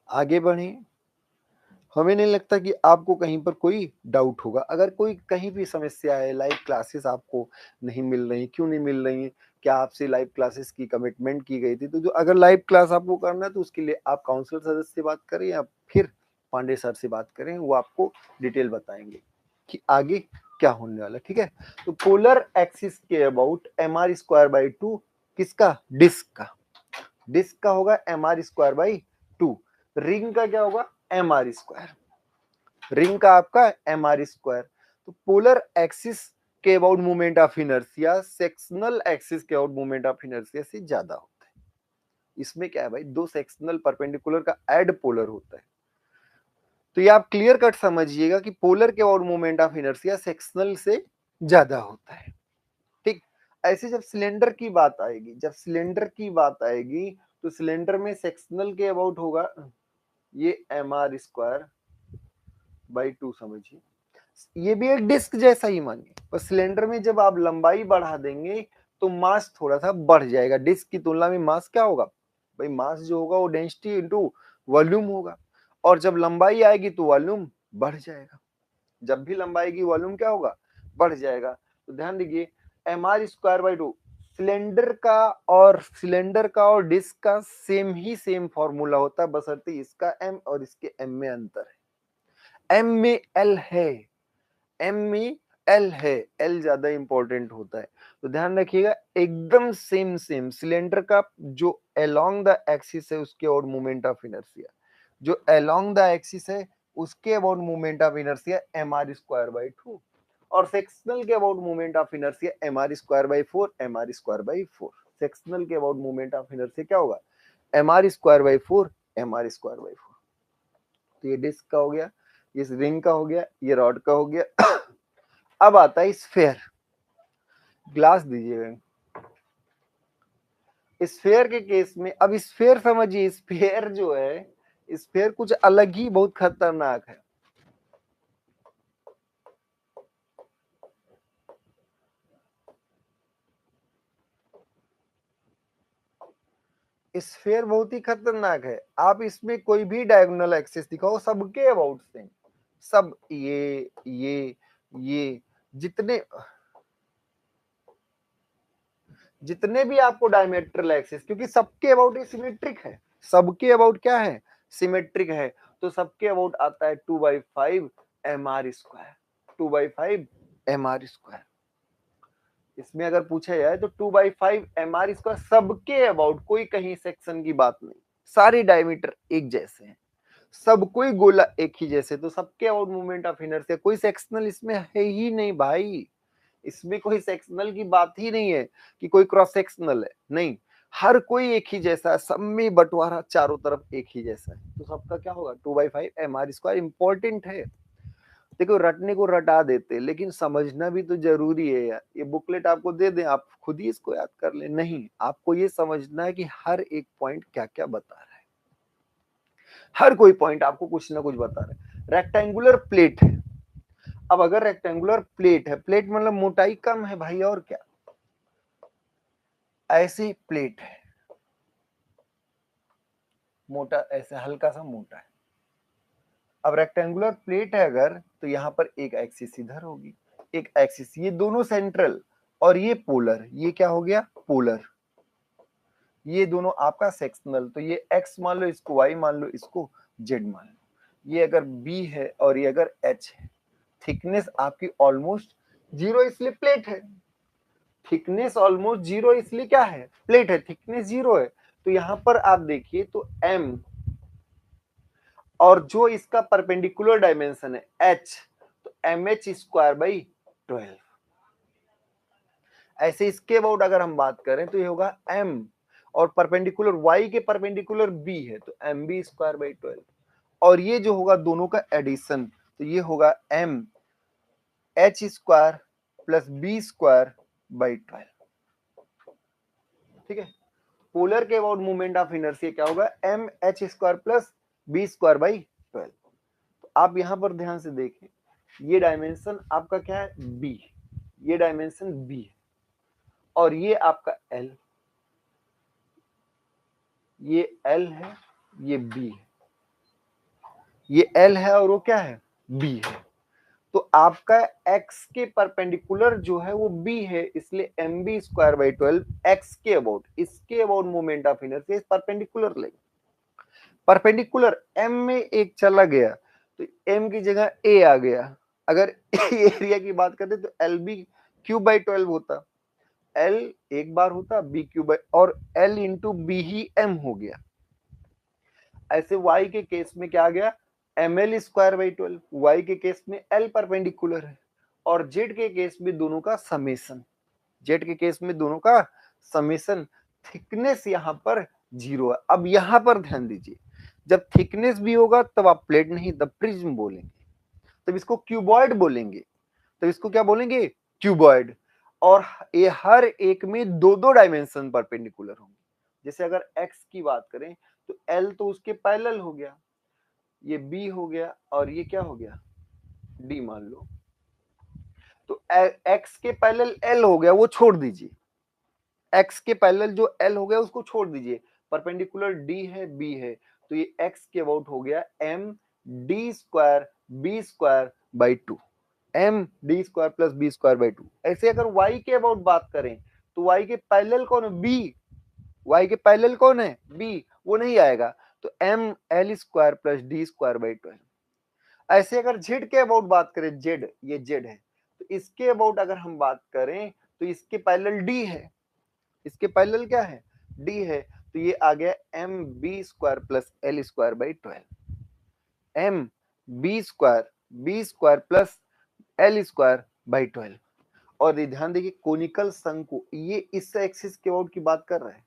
आगे बढ़ें, हमें नहीं लगता कि आपको कहीं पर कोई डाउट होगा। अगर कोई कहीं भी समस्या है, लाइव क्लासेस आपको नहीं मिल रही, क्यों नहीं मिल रही, क्या आपसे लाइव क्लासेस की कमिटमेंट की गई थी, तो जो अगर लाइव क्लास आपको करना है तो उसके लिए आप काउंसलर सदस्य से बात करें या फिर पांडे सर से बात करें, वो आपको डिटेल बताएंगे कि आगे क्या होने वाला। ठीक है, तो पोलर एक्सिस के अबाउट mr²/2 किसका, डिस्क का, डिस्क का होगा mr²/2। रिंग का क्या होगा, एम आर स्क्वायर, रिंग का आपका एम आर स्क्वायर। तो पोलर एक्सिस के about moment of inertia sectional axis के अबाउट मोमेंट ऑफ इनर्शिया से ज्यादा होता है। इसमें क्या है भाई, दो सेक्शनल परपेंडिकुलर का एड पोलर होता है। तो ये आप क्लियर कट समझिएगा कि पोलर के about moment of inertia sectional से ज्यादा होता है। ठीक, ऐसे जब सिलेंडर की बात आएगी, जब सिलेंडर की बात आएगी तो सिलेंडर में सेक्शनल के अबाउट होगा ये एम आर स्क्वायर बाई 2 समझिए। ये भी एक डिस्क जैसा ही मानिए, पर सिलेंडर में जब आप लंबाई बढ़ा देंगे तो मास थोड़ा सा बढ़ जाएगा। डिस्क की तुलना में मास क्या होगा भाई, मास जो होगा वो डेंसिटी इंटू वॉल्यूम होगा, और जब लंबाई आएगी तो वॉल्यूम बढ़ जाएगा। जब भी लंबाई की वॉल्यूम क्या होगा, बढ़ जाएगा। तो ध्यान दीजिए M R square by 2 cylinder का और डिस्क का सेम फॉर्मूला होता है, बशर्ते इसका एम और इसके एम में अंतर है। एम में एल है, एम में एल है, एल ज्यादा इंपॉर्टेंट होता है। तो ध्यान रखिएगा एकदम सेम सिलेंडर का जो अलोंग द एक्सिस है उसके और मोमेंट ऑफ इनर्शिया, जो अलोंग द एक्सिस है उसके about moment of inertia M R square by 2, और सेक्शनल के about moment of inertia M R square by 4, M R square by 4। Sectional के about moment of inertia क्या होगा, M R square by 4, M R square by 4। तो ये disc का हो गया, ये रिंग का हो गया, ये रॉड का हो गया। अब आता है स्फेयर। ग्लास दीजिएगा। स्फेयर के केस में, अब स्फेयर समझिए, स्फेयर जो है, स्फेयर कुछ अलग ही बहुत खतरनाक है। स्फेयर बहुत ही खतरनाक है। आप इसमें कोई भी डायगोनल एक्सिस दिखाओ, सबके अबाउट सेम, सब ये जितने भी आपको डायमेट्रल एक्सिस, क्योंकि सबके अबाउट ये सिमेट्रिक है, सबके अबाउट क्या है, सिमेट्रिक है। तो सबके अबाउट आता है 2/5 M R square, 2/5 M R square. इसमें अगर पूछा जाए तो 2/5 एम आर स्क्वायर सबके अबाउट, कोई कहीं सेक्शन की बात नहीं, सारे डायमीटर एक जैसे हैं, सब कोई गोला एक ही जैसे, तो सबके अबाउट मोमेंट ऑफ इनर्शिया, कोई सेक्शनल इसमें है ही नहीं भाई। इसमें कोई सेक्शनल की बात ही नहीं है कि कोई क्रॉस सेक्शनल है, नहीं, हर कोई एक ही जैसा है, सब में बंटवारा चारों तरफ एक ही जैसा है। तो सबका क्या होगा 2/5 एम आर स्क्वायर। इंपॉर्टेंट है, देखो रटने को रटा देते, लेकिन समझना भी तो जरूरी है यार। ये बुकलेट आपको दे दें, आप खुद ही इसको याद कर ले, नहीं, आपको ये समझना है कि हर एक पॉइंट क्या क्या बता रहा है, हर कोई पॉइंट आपको कुछ ना कुछ बता रहा है। रेक्टेंगुलर प्लेट है, अब अगर रेक्टेंगुलर प्लेट है, प्लेट मतलब मोटाई कम है भाई, और क्या, ऐसी प्लेट है, मोटा ऐसे हल्का सा मोटा है। अब रेक्टेंगुलर प्लेट है अगर, तो यहाँ पर एक एक्सिस इधर होगी, एक एक्सिस, ये दोनों सेंट्रल, और ये पोलर, ये क्या हो गया पोलर, ये दोनों आपका सेक्शनल। तो ये एक्स मान लो, इसको वाई मान लो, इसको जेड मान लो। ये अगर बी है और ये अगर एच है, थिकनेस आपकी ऑलमोस्ट जीरो, इसलिए प्लेट है। थिकनेस ऑलमोस्ट जीरो इसलिए क्या है, प्लेट है, थिकनेस जीरो है। तो यहां पर आप देखिए तो एम, और जो इसका परपेंडिकुलर डायमेंशन है एच, तो एम एच स्क्वायर बाई 12। ऐसे इसके अबाउट अगर हम बात करें तो ये होगा एम, और परपेंडिकुलर वाई के परपेंडिकुलर बी है, तो एम बी स्क्वायर बाई 12। और ये जो होगा दोनों का एडिशन, तो ये होगा M H square plus B square by 12। ठीक है, पोलर के अबाउट मोमेंट ऑफ इनर्शिया क्या होगा, M H square plus B square by 12। तो आप यहां पर ध्यान से देखें, ये डायमेंशन आपका क्या है, बी, ये डायमेंशन बी है, और ये आपका एल, ये एल है, ये बी है, ये एल है और वो क्या है, बी है। तो आपका एक्स के परपेंडिकुलर जो है वो बी है, इसलिए M B square by 12 X के अबाउट, इसके about moment of inertia perpendicular लेंगे। परपेंडिकुलर एम में एक चला गया तो एम की जगह ए आ गया। अगर एरिया की बात करते तो एल बी क्यूब बाई 12 होता, एल एक बार होता बी क्यूब बाई, और एल इंटू बी ही एम हो गया। ऐसे y के केस में क्या आ गया, ml²/12, y के केस में l परपेंडिकुलर है और z के केस में दोनों का समेशन, z के केस में दोनों का समेशन, थिकनेस यहाँ पर 0 है। अब यहाँ पर ध्यान दीजिए, जब थिकनेस भी होगा तब आप प्लेट नहीं तब प्रिज्म बोलेंगे, तब इसको क्यूबॉइड बोलेंगे, तो इसको क्या बोलेंगे, क्यूबॉइड। और ये हर एक में दो दो डायमेंशन परपेंडिकुलर होंगे। जैसे अगर x की बात करें तो l तो उसके पैरेलल हो गया, ये b हो गया और ये क्या हो गया, d मान लो। तो x के पैरेलल l हो गया, वो छोड़ दीजिए, x के पैरेलल जो l हो गया उसको छोड़ दीजिए, परपेंडिकुलर d है b है, तो ये x के अबाउट हो गया md²b² 2, md²+b² 2। ऐसे अगर y के अबाउट बात करें तो y के पैरेलल कौन है, b, y के पैरेलल कौन है, b, वो नहीं आएगा, तो ml²+d²/12। ऐसे अगर z के अबाउट बात करें, z, ये z है, तो इसके अबाउट अगर हम बात करें तो इसके पैरेलल d है, इसके पैरेलल क्या है, d है, तो ये आ गया mb²+l²/12, mb²b²+l²/12। और ये ध्यान देखिए कोनिकल शंकु, ये इस एक्सिस के अबाउट की बात कर रहा है,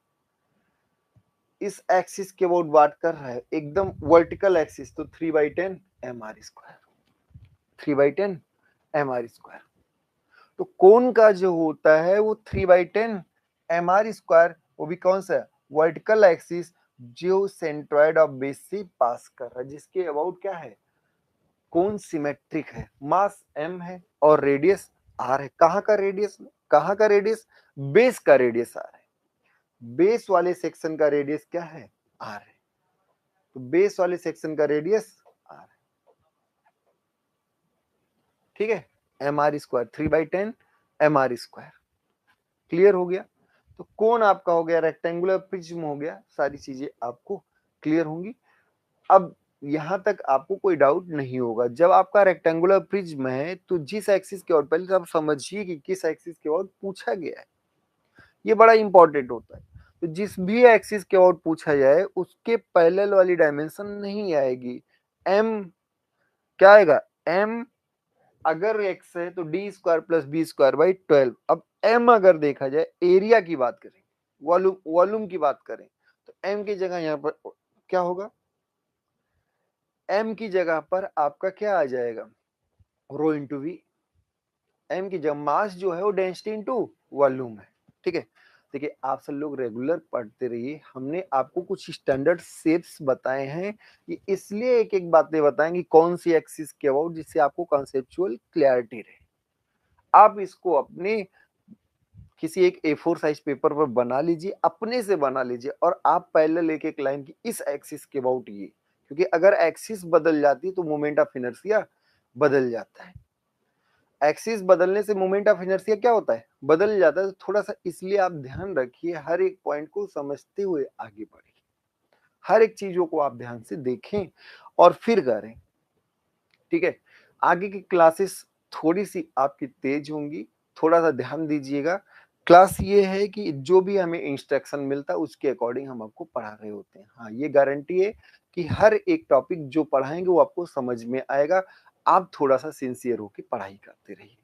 इस एक्सिस के अबाउट बात कर रहा है, एकदम वर्टिकल एक्सिस, तो 3/10 mr², 3/10 mr²। तो कोन का जो होता है वो 3/10 mr², वो भी कौन सा, वर्टिकल एक्सिस, जो सेंट्रॉइड ऑफ बेस से पास कर रहा है, जिसके अबाउट क्या है, कोन सिमेट्रिक है, मास m है और रेडियस r है। कहाँ का रेडियस, कहाँ का रेडियस, बेस का रेडियस r है, बेस वाले सेक्शन का रेडियस क्या है, r है, तो बेस वाले सेक्शन का रेडियस r है, ठीक है, mr², 3/10 mr²। क्लियर हो गया, तो कोन आपका हो गया, रेक्टेंगुलर प्रिज्म हो गया, सारी चीजें आपको क्लियर होंगी। अब यहां तक आपको कोई डाउट नहीं होगा। जब आपका रेक्टेंगुलर प्रिज्म है तो जिस एक्सिस के ओर, पहले तो आप समझिए कि किस एक्सिस के ओर पूछा गया है, ये बड़ा इंपॉर्टेंट होता है। तो जिस भी एक्सिस के ओर पूछा जाए उसके पैरेलल वाली डायमेंशन नहीं आएगी, m क्या आएगा, m अगर x है तो d²+b²/12। अब m अगर देखा जाए, एरिया की बात करें, वॉल्यूम, वॉल्यूम की बात करें, तो m की जगह यहाँ पर क्या होगा, m की जगह पर आपका क्या आ जाएगा, रो इंटू वी। m की जगह मास जो है वो डेंसिटी इंटू वॉल्यूम है, ठीक है। देखिए आप सब लोग रेगुलर पढ़ते रहिए, हमने आपको कुछ स्टैंडर्ड शेप्स बताए हैं, ये इसलिए एक एक बातें बताएंगे कौन सी एक्सिस के अबाउट, जिससे आपको कॉन्सेप्चुअल क्लैरिटी रहे। आप इसको अपने किसी एक A4 साइज पेपर पर बना लीजिए, अपने से बना लीजिए, और आप पैरेलल एक एक लाइन की इस एक्सिस के अबाउट ये, क्योंकि अगर एक्सिस बदल जाती है तो मोमेंट ऑफ इनर्शिया बदल जाता है। एक्सिस बदलने से मोमेंट ऑफ इनर्शिया क्या होता है, बदल जाता है। तो थोड़ा सा इसलिए आप ध्यान रखिए, हर एक पॉइंट को समझते हुए आगे बढ़िए, हर एक चीजों को आप ध्यान से देखें और फिर करें, ठीक है। आगे की क्लासेस थोड़ी सी आपकी तेज होंगी, थोड़ा सा ध्यान दीजिएगा। क्लास ये है कि जो भी हमें इंस्ट्रक्शन मिलता है उसके अकॉर्डिंग हम आपको पढ़ा रहे होते हैं। हाँ, ये गारंटी है कि हर एक टॉपिक जो पढ़ाएंगे वो आपको समझ में आएगा। आप थोड़ा सा सिंसियर होकर पढ़ाई करते रहिए।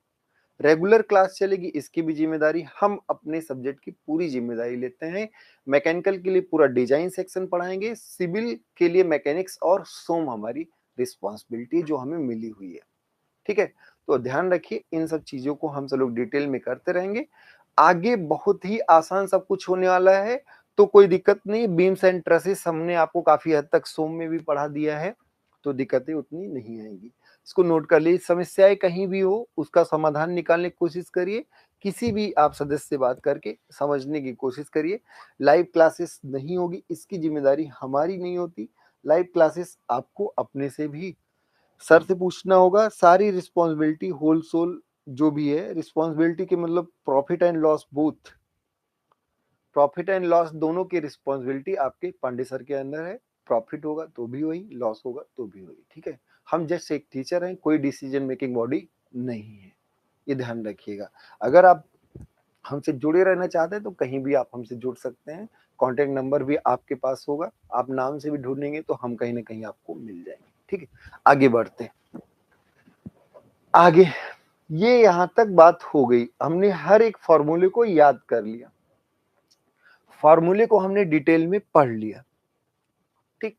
रेगुलर क्लास चलेगी, इसकी भी जिम्मेदारी हम अपने सब्जेक्ट की पूरी जिम्मेदारी लेते हैं। मैकेनिकल के लिए पूरा डिजाइन सेक्शन पढ़ाएंगे, सिविल के लिए मैकेनिक्स और सोम हमारी रिस्पॉन्सिबिलिटी जो हमें मिली हुई है, ठीक है। तो ध्यान रखिए, इन सब चीजों को हम सब लोग डिटेल में करते रहेंगे। आगे बहुत ही आसान सब कुछ होने वाला है, तो कोई दिक्कत नहीं। बीम्स एंड ट्रसेस हमने आपको काफी हद तक सोम में भी पढ़ा दिया है, तो दिक्कतें उतनी नहीं आएंगी। इसको नोट कर लीजिए, समस्याएं कहीं भी हो उसका समाधान निकालने की कोशिश करिए, किसी भी आप सदस्य से बात करके समझने की कोशिश करिए। लाइव क्लासेस नहीं होगी, इसकी जिम्मेदारी हमारी नहीं होती। लाइव क्लासेस आपको अपने से भी सर से पूछना होगा। सारी रिस्पॉन्सिबिलिटी होल सोल जो भी है, रिस्पॉन्सिबिलिटी के मतलब profit and loss, both profit and loss दोनों की रिस्पॉन्सिबिलिटी आपके पांडे सर के अंदर है। प्रॉफिट होगा तो भी वही, लॉस होगा तो भी वही, ठीक है। हम जस्ट एक टीचर हैं, कोई डिसीजन मेकिंग बॉडी नहीं है, ये ध्यान रखिएगा। अगर आप हमसे जुड़े रहना चाहते हैं तो कहीं भी आप हमसे जुड़ सकते हैं। कॉन्टेक्ट नंबर भी आपके पास होगा, आप नाम से भी ढूंढेंगे तो हम कहीं ना कहीं आपको मिल जाएंगे। ठीक है, आगे बढ़ते हैं। आगे ये यहां तक बात हो गई, हमने हर एक फॉर्मूले को याद कर लिया, फॉर्मूले को हमने डिटेल में पढ़ लिया। ठीक,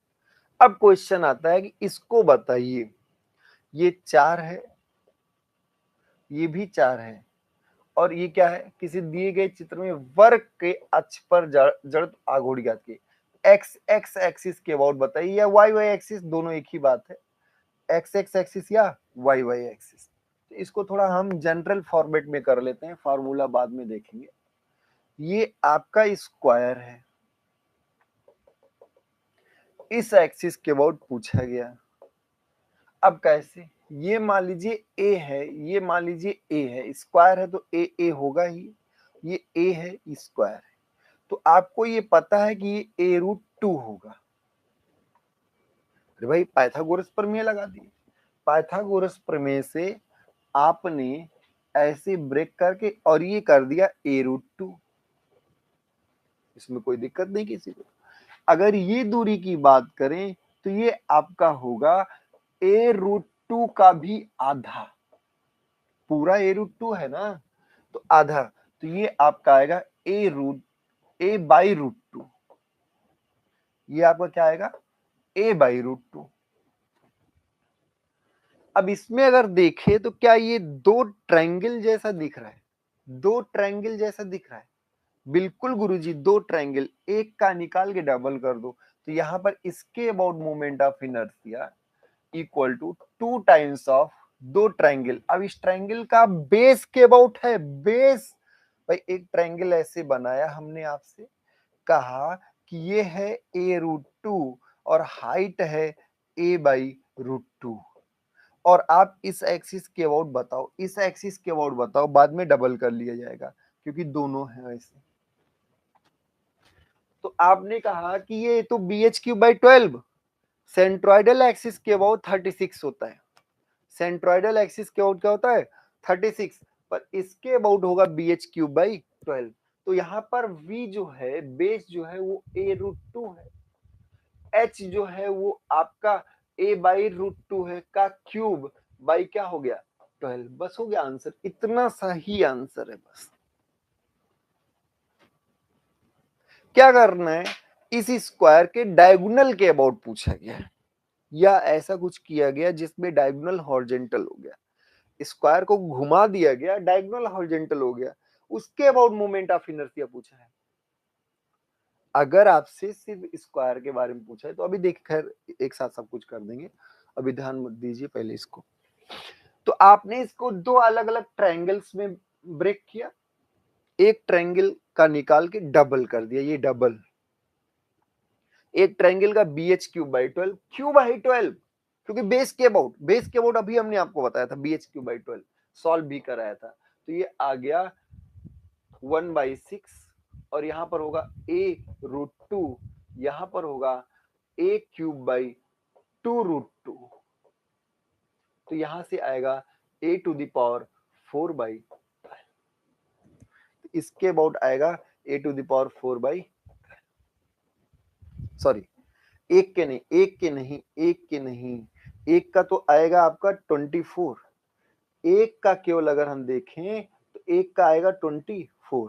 अब क्वेश्चन आता है कि इसको बताइए, ये 4 है, ये भी 4 है, और ये क्या है, किसी दिए गए चित्र में वर्ग के अक्ष पर जड़त्व आघूर्ण ज्ञात की, एक्स एक्स एक्सिस के अबाउट बताइए, या वाई वाई एक्सिस, दोनों एक ही बात है, एक्स एक्स एक्सिस या वाई वाई एक्सिस। तो इसको थोड़ा हम जनरल फॉर्मेट में कर लेते हैं, फार्मूला बाद में देखेंगे। ये आपका स्क्वायर है, इस एक्सिस के अबाउट पूछा गया। अब कैसे, ये मान लीजिए ए है, ये मान लीजिए ए है, स्क्वायर है तो ए ए होगा ही, ये ए है, स्क्वायर है, तो आपको ये पता है कि ये a रूट 2 होगा। अरे भाई पाइथागोरस प्रमेय लगा दिए, पाइथागोरस प्रमेय से आपने ऐसे ब्रेक करके और ये कर दिया a रूट 2, इसमें कोई दिक्कत नहीं किसी को। अगर ये दूरी की बात करें तो ये आपका होगा a रूट 2 का भी आधा, पूरा a रूट 2 है ना, तो आधा, तो ये आपका आएगा a बाई रूट 2, ये आपका क्या आएगा a बाई रूट 2। अब इसमें अगर देखें तो क्या ये दो ट्रायंगल जैसा दिख रहा है, दो ट्रायंगल जैसा दिख रहा है, बिल्कुल गुरुजी, दो ट्रायंगल, एक का निकाल के डबल कर दो, तो यहां पर इसके about moment of inertia equal to 2 times of दो ट्रायंगल। अब इस ट्रायंगल का बेस के अबाउट है, बेस भाई एक ट्रायंगल ऐसे बनाया हमने, आपसे कहा कि ये है a रूट 2 और हाइट है a बाई रूट 2, और आप इस एक्सिस के अबाउट बताओ, इस एक्सिस के अबाउट बताओ, बाद में डबल कर लिया जाएगा क्योंकि दोनों है ऐसे। तो आपने कहा कि ये तो B H cube by 12, centroidal axis के अबाउट 36 होता है, सेंट्रॉइडल एक्सिस के अबाउट क्या होता है 36, पर इसके अबाउट होगा बी एच क्यूब बाई 12। तो यहाँ पर v जो है, बेस जो है वो a रूट 2 है, h जो है वो आपका a बाई रूट 2 है का क्यूब बाई क्या हो गया 12, बस हो गया आंसर, इतना सा ही आंसर है बस। क्या करना है, इस स्क्वायर के डायगोनल के अबाउट पूछा गया है, या ऐसा कुछ किया गया जिसमें डायगोनल हॉरिजॉन्टल हो गया, स्क्वायर को घुमा दिया गया, डायगोनल हॉरिजॉन्टल हो गया, उसके अबाउट मोमेंट ऑफ इनर्शिया पूछा है। अगर आपसे सिर्फ स्क्वायर के बारे में पूछा है तो अभी देख, खैर एक साथ सब कुछ कर देंगे, अभी ध्यान मत दीजिए पहले इसको। तो आपने इसको दो अलग अलग ट्रायंगल्स में ब्रेक किया, एक ट्रायंगल का निकाल के डबल कर दिया, ये डबल, एक ट्रायंगल का B H cube by 12, cube by 12 क्योंकि बेस के अबाउट, बेस के अबाउट अभी हमने आपको बताया था, B H cube by 12 solve भी कराया था, तो ये आ गया 1/6, और यहां पर होगा a रूट 2, यहां पर होगा a क्यूब बाई 2 रूट 2, तो यहां से आएगा a to the power 4 by 12, इसके अबाउट आएगा a to the power 4 by, sorry एक के नहीं, एक के नहीं, एक के नहीं, एक का तो आएगा आपका 24, एक का केवल अगर हम देखें तो एक का आएगा 24,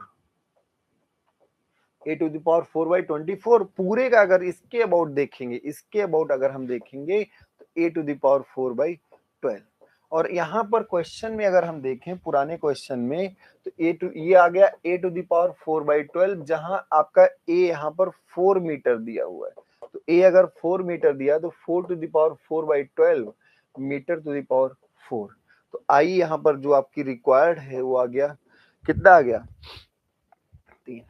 a to the power 4 by 24, पूरे का अगर इसके अबाउट देखेंगे, इसके अबाउट अगर हम देखेंगे तो a to the power 4 by 12, और यहाँ पर क्वेश्चन में अगर हम देखें, पुराने क्वेश्चन में, तो ये आ गया a to the power 4 by 12, जहां आपका a यहाँ पर 4 मीटर दिया हुआ है, तो a अगर 4 मीटर दिया तो 4 to the power 4 by 12 metre to the power 4, तो आई यहाँ पर जो आपकी रिक्वायर्ड है वो आ गया, कितना आ गया 3,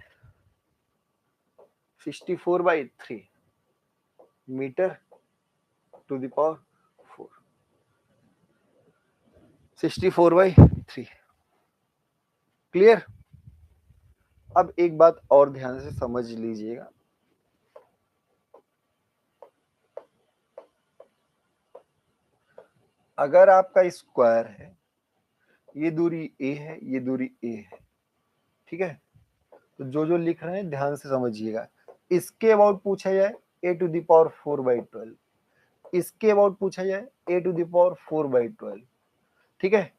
64/3 metre to the power 4, 64/3, clear. अब एक बात और ध्यान से समझ लीजिएगा, अगर आपका स्क्वायर है, ये दूरी a है, ये दूरी a है, ठीक है, तो जो जो लिख रहे हैं ध्यान से समझिएगा, इसके अबाउट पूछा जाए a to the power 4 by 12, इसके अबाउट पूछा जाए a⁴/12, ठीक है।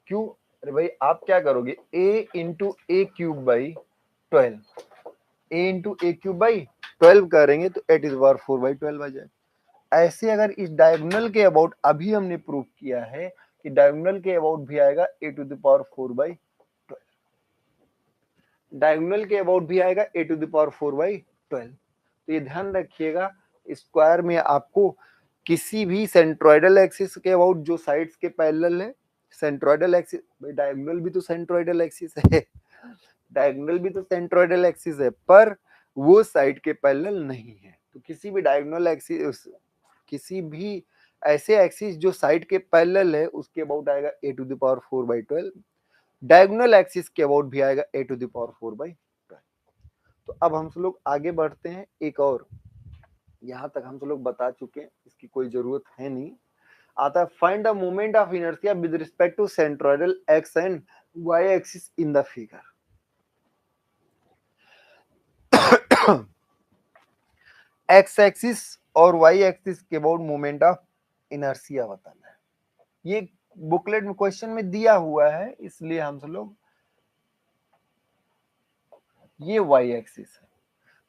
क्यों? अरे भाई आप क्या करोगे, a into a³/12, a into a³/12 करेंगे तो a⁴/12 आ जाए। ऐसे अगर इस डायगोनल के अबाउट अभी हमने प्रूव किया है कि डायगोनल के अबाउट भी आएगा a⁴/12, डायगोनल के अबाउट भी आएगा a⁴/12। तो ये ध्यान रखिएगा, स्क्वायर में आपको किसी भी सेंट्रोइडल एक्सिस के अबाउट जो साइड्स के पैरेलल है, सेंट्रोइडल एक्सिस, डायगोनल भी तो सेंट्रोइडल एक्सिस है, डायगोनल भी तो सेंट्रोइडल एक्सिस है, पर वो साइड के पैरेलल नहीं है। तो किसी भी डायगोनल एक्सिस, किसी भी ऐसे एक्सिस जो साइड के पैरेलल है उसके अबाउट आएगा a⁴/12, डायगोनल एक्सिस के अबाउट भी आएगा a⁴/12। तो अब हम लोग आगे बढ़ते हैं, एक और, यहां तक हम लोग बता चुके हैं, इसकी कोई जरूरत है नहीं। आता है find the moment of inertia with respect to centroidal X and Y axis in the figure. X axis और वाई एक्सिस के अबाउट मोमेंट ऑफ इनर्शिया बताना है। ये बुकलेट में क्वेश्चन में दिया हुआ है, इसलिए हम सब लोग, ये वाई एक्सिस है,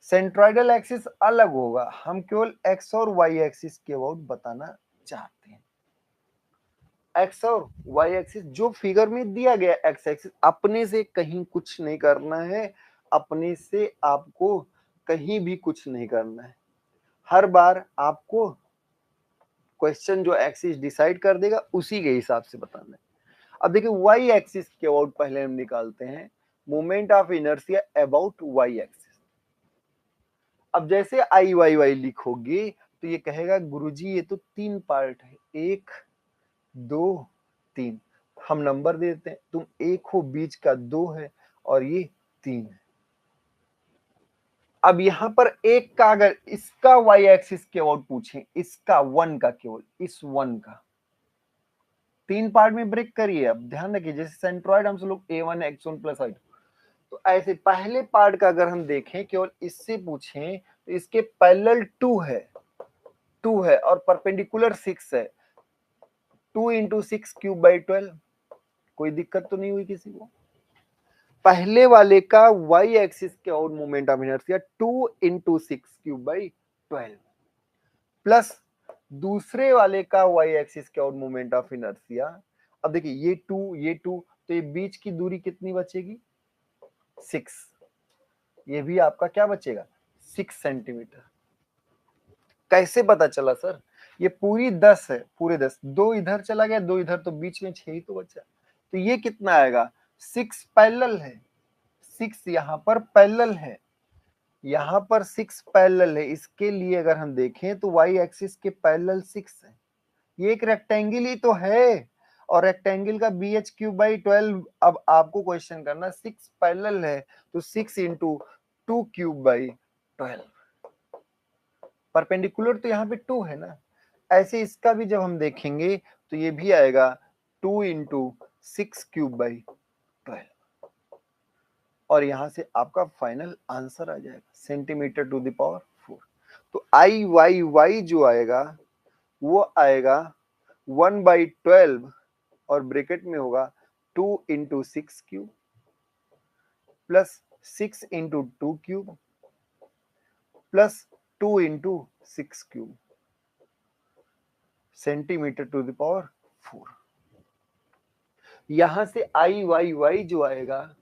सेंट्रोइडल एक्सिस अलग होगा, हम केवल एक्स और वाई एक्सिस के अबाउट बताना चाहते हैं। एक्स और वाई एक्सिस जो फिगर में दिया गया, एक्स एक्सिस अपने से कहीं कुछ नहीं करना है, अपने से आपको कहीं भी कुछ नहीं करना है, हर बार आपको क्वेश्चन जो एक्सिस डिसाइड कर देगा उसी के हिसाब से बताना है। अब देखिए वाई एक्सिस के अबाउट पहले हम निकालते हैं moment of inertia about Y axis. अब जैसे आई वाई वाई लिखोगे तो ये कहेगा गुरुजी ये तो 3 पार्ट है, 1 2 3, हम नंबर दे देते हैं, तुम 1 हो, बीच का 2 है और ये 3 है। अब यहां पर एक का अगर इसका वाई एक्सिस के अबाउट पूछें, इसका 1 का, केवल इस 1 का 3 पार्ट में ब्रेक करिए। अब ध्यान रखिए, जैसे सेंट्रॉइड हम लोग a1 x1 प्लस i2, तो ऐसे पहले पार्ट का अगर हम देखें, केवल इससे पूछें तो इसके पैरेलल 2 है और परपेंडिकुलर 6 है, 2 इंटू 6³/12, कोई दिक्कत तो नहीं हुई किसी को। पहले वाले का y एक्सिस के out moment of inertia 2 into 6³/12 plus दूसरे वाले का y एक्सिस के आउट मोमेंट ऑफ इनर्शिया। अब देखिए ये 2 तो ये बीच की दूरी कितनी बचेगी, 6, ये भी आपका क्या बचेगा, 6 सेंटीमीटर। कैसे पता चला सर, ये पूरी 10 है, पूरे 10, 2 इधर चला गया, 2 इधर, तो बीच में 6 ही तो बचा, तो ये कितना आएगा, 6 पैरेलल है, 6 यहाँ पर पैरेलल है, यहाँ पर 6 पैरेलल है, इसके लिए अगर हम देखें तो y एक्सिस के पैरेलल 6 है, ये एक रेक्टेंगल ही तो है, और रेक्टेंगल का BH³/12। अब आपको क्वेश्चन करना, 6 पैरेलल है तो 6 इंटू 2³/12, परपेंडिकुलर तो यहाँ पे 2 है ना, ऐसे इसका भी जब हम देखेंगे तो ये भी आएगा 2 इंटू 6³/12, और यहां से आपका फाइनल आंसर आ जाएगा सेंटीमीटर टू द पावर 4। तो आई वाई वाई जो आएगा वो आएगा 1/12 और ब्रैकेट में होगा 2 into 6³ plus 6 into 2³ plus 2 into 6³ centimetre to the power 4। यहां से आई वाई वाई जो आएगा,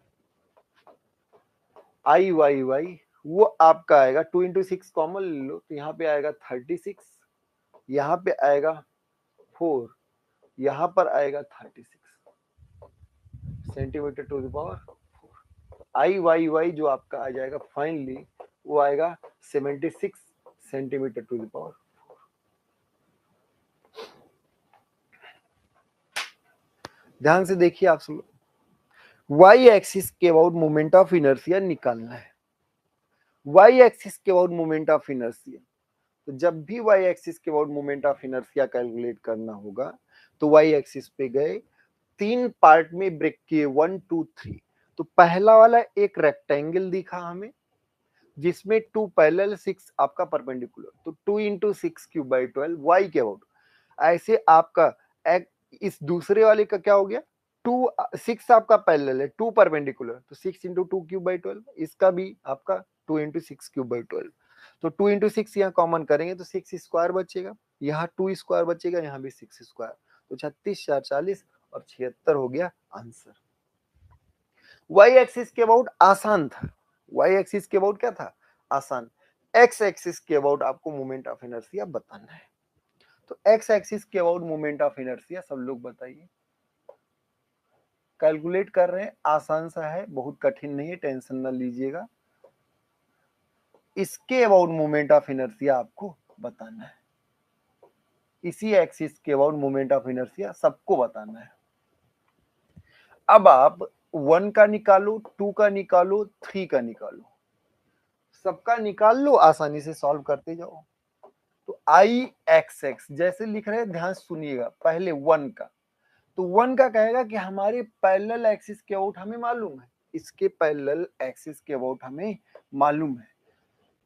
आई वाई वाई वो आपका आएगा 2 इंटू 6 कॉमन ले लो, तो यहाँ पे आएगा 36, यहाँ पे आएगा 4, यहाँ पर आएगा 36 centimetre to the power 4। I Y Y जो आपका आ जाएगा फाइनली वो आएगा 76 सेंटीमीटर टू द पावर 4। ध्यान से देखिए आप सब, वाई एक्सिस के अबाउट मोमेंट ऑफ इनर्शिया निकालना है, वाई एक्सिस के अबाउट मोमेंट ऑफ इनर्शिया। तो जब भी y एक्सिस के about moment of inertia calculate करना होगा तो y एक्सिस पे गए, 3 पार्ट में ब्रेक किए, 1 2 3। तो पहला वाला एक रेक्टेंगल दिखा हमें, जिसमें 2 पैरेलल 6 आपका परपेंडिकुलर, तो 2 इंटू 6³/12 वाई के अबाउट। ऐसे आपका इस दूसरे वाले का क्या हो गया, 2 6 आपका पैरेलल है, 2 परपेंडिकुलर, तो 6 इंटू 2³/12, इसका भी आपका 2 इंटू 6³/12। तो 2 इंटू 6 यहाँ कॉमन करेंगे तो 6 स्क्वायर बचेगा, यहाँ 2 स्क्वायर बचेगा, यहाँ भी 6 स्क्वायर, तो 36 4 40 और 76 हो गया आंसर। वाई एक्सिस के अबाउट आसान था, वाई एक्सिस के अबाउट क्या था, आसान। एक्स एक्सिस के अबाउट आपको मोमेंट ऑफ इनर्शिया बताना है। तो एक्स एक्सिस के अबाउट मोमेंट ऑफ इनर्शिया सब लोग बताइए। कैलकुलेट कर रहे हैं, आसान सा है, बहुत कठिन नहीं है, टेंशन ना लीजिएगा। इसके अबाउट मोमेंट ऑफ इनर्शिया आपको बताना है, इसी एक्सिस के अबाउट मोमेंट ऑफ इनर्शिया सबको बताना है। अब आप 1 का निकालो, 2 का निकालो, 3 का निकालो, सबका निकाल लो, आसानी से सॉल्व करते जाओ। तो आई एक्स एक्स जैसे लिख रहे हैं, ध्यान सुनिएगा, पहले 1 का, तो 1 का कहेगा कि हमारे पैरेलल एक्सिस के अबाउट हमें मालूम है, इसके पैरेलल एक्सिस के अबाउट हमें मालूम है।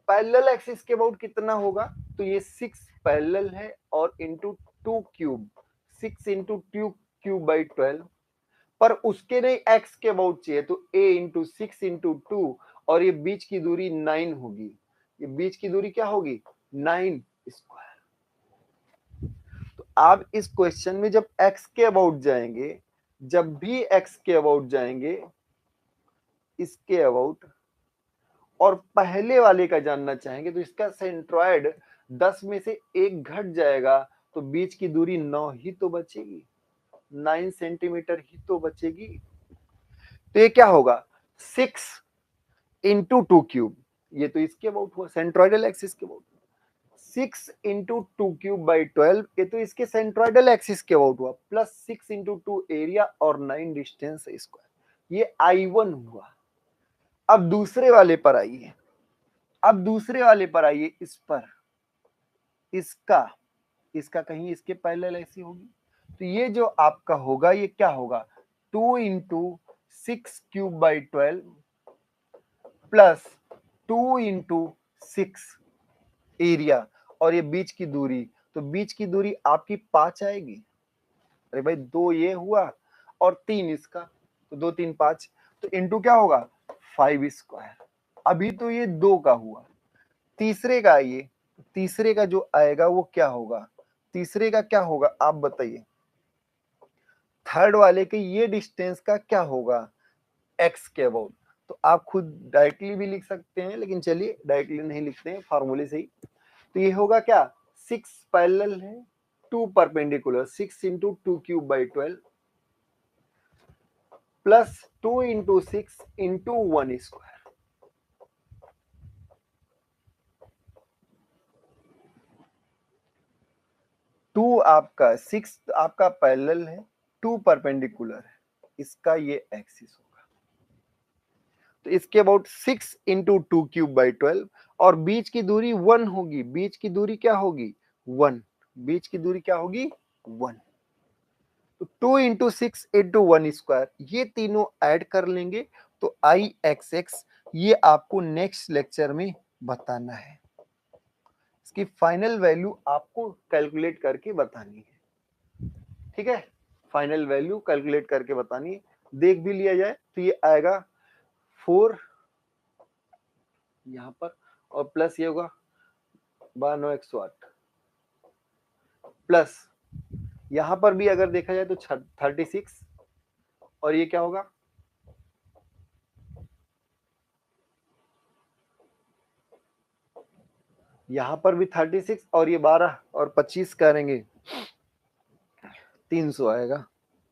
पैरेलल एक्सिस के अबाउट कितना होगा, तो ये 6 पैरेलल है और इंटू 2 क्यूब, 6 इंटू 2 क्यूब/12, पर उसके नहीं एक्स के अबाउट चाहिए, तो a इंटू 6 इंटू 2, और ये बीच की दूरी 9 होगी, ये बीच की दूरी क्या होगी, 9 स्क्वायर। तो आप इस क्वेश्चन में जब x के अबाउट जाएंगे, जब भी x के अबाउट जाएंगे, इसके अबाउट और पहले वाले का जानना चाहेंगे, तो इसका सेंट्रॉयड 10 में से 1 घट जाएगा, तो बीच की दूरी 9 ही तो बचेगी, 9 सेंटीमीटर ही तो बचेगी। तो ये क्या होगा, 6 इंटू 2 क्यूब, ये तो इसके अबाउट हुआ, सेंट्रॉयडल एक्सिस के अबाउट। 6 इंटू 2³/12, ये तो इसके सेंट्रॉयडल एक्सिस के अबाउट हुआ, प्लस 6 इंटू 2 एरिया और 9 डिस्टेंस स्क्वायर, ये I1 हुआ। अब दूसरे वाले पर आइए, अब दूसरे वाले पर आइए, इस पर, इसका कहीं इसके पैरेलल ऐसी होगी, तो ये जो आपका होगा, ये क्या होगा, 2 इंटू 6³/12 प्लस 2 इंटू 6 एरिया, और ये बीच की दूरी, तो बीच की दूरी आपकी 5 आएगी, अरे भाई 2 ये हुआ और 3 इसका, तो 2 3 5, तो इंटू क्या होगा 5 स्क्वायर। अभी तो ये 2 का हुआ, तीसरे का आइए, तीसरे का जो आएगा वो क्या होगा, तीसरे का क्या होगा आप बताइए, थर्ड वाले के ये डिस्टेंस का क्या होगा, एक्स के अबाउट। तो आप खुद डायरेक्टली भी लिख सकते हैं, लेकिन चलिए डायरेक्टली नहीं लिखते हैं, फार्मूले से ही। तो ये होगा क्या, 6 पैरेलल है, 2 perpendicular, 6 into 2³/12 plus 2 into 6 into 1 square. 2 आपका 6 आपका पैरेलल है, 2 परपेंडिकुलर है, इसका ये एक्सिस होगा, तो इसके अबाउट 6 इंटू 2³/12, और बीच की दूरी 1 होगी, बीच की दूरी क्या होगी 1, बीच की दूरी क्या होगी 1, तो 2 इंटू 6 इंटू 1 स्क्वायर, ये तीनों ऐड कर लेंगे, तो आई एक्स एक्स, ये आपको नेक्स्ट लेक्चर में बताना है, इसकी फाइनल वैल्यू आपको कैलकुलेट करके बतानी है, ठीक है, फाइनल वैल्यू कैलकुलेट करके बतानी है। देख भी लिया जाए तो ये आएगा 4 यहाँ पर, और प्लस ये होगा 92 108, प्लस यहाँ पर भी अगर देखा जाए तो 36, और ये क्या होगा, यहाँ पर भी 36, और ये 12 और 25 करेंगे 300 आएगा,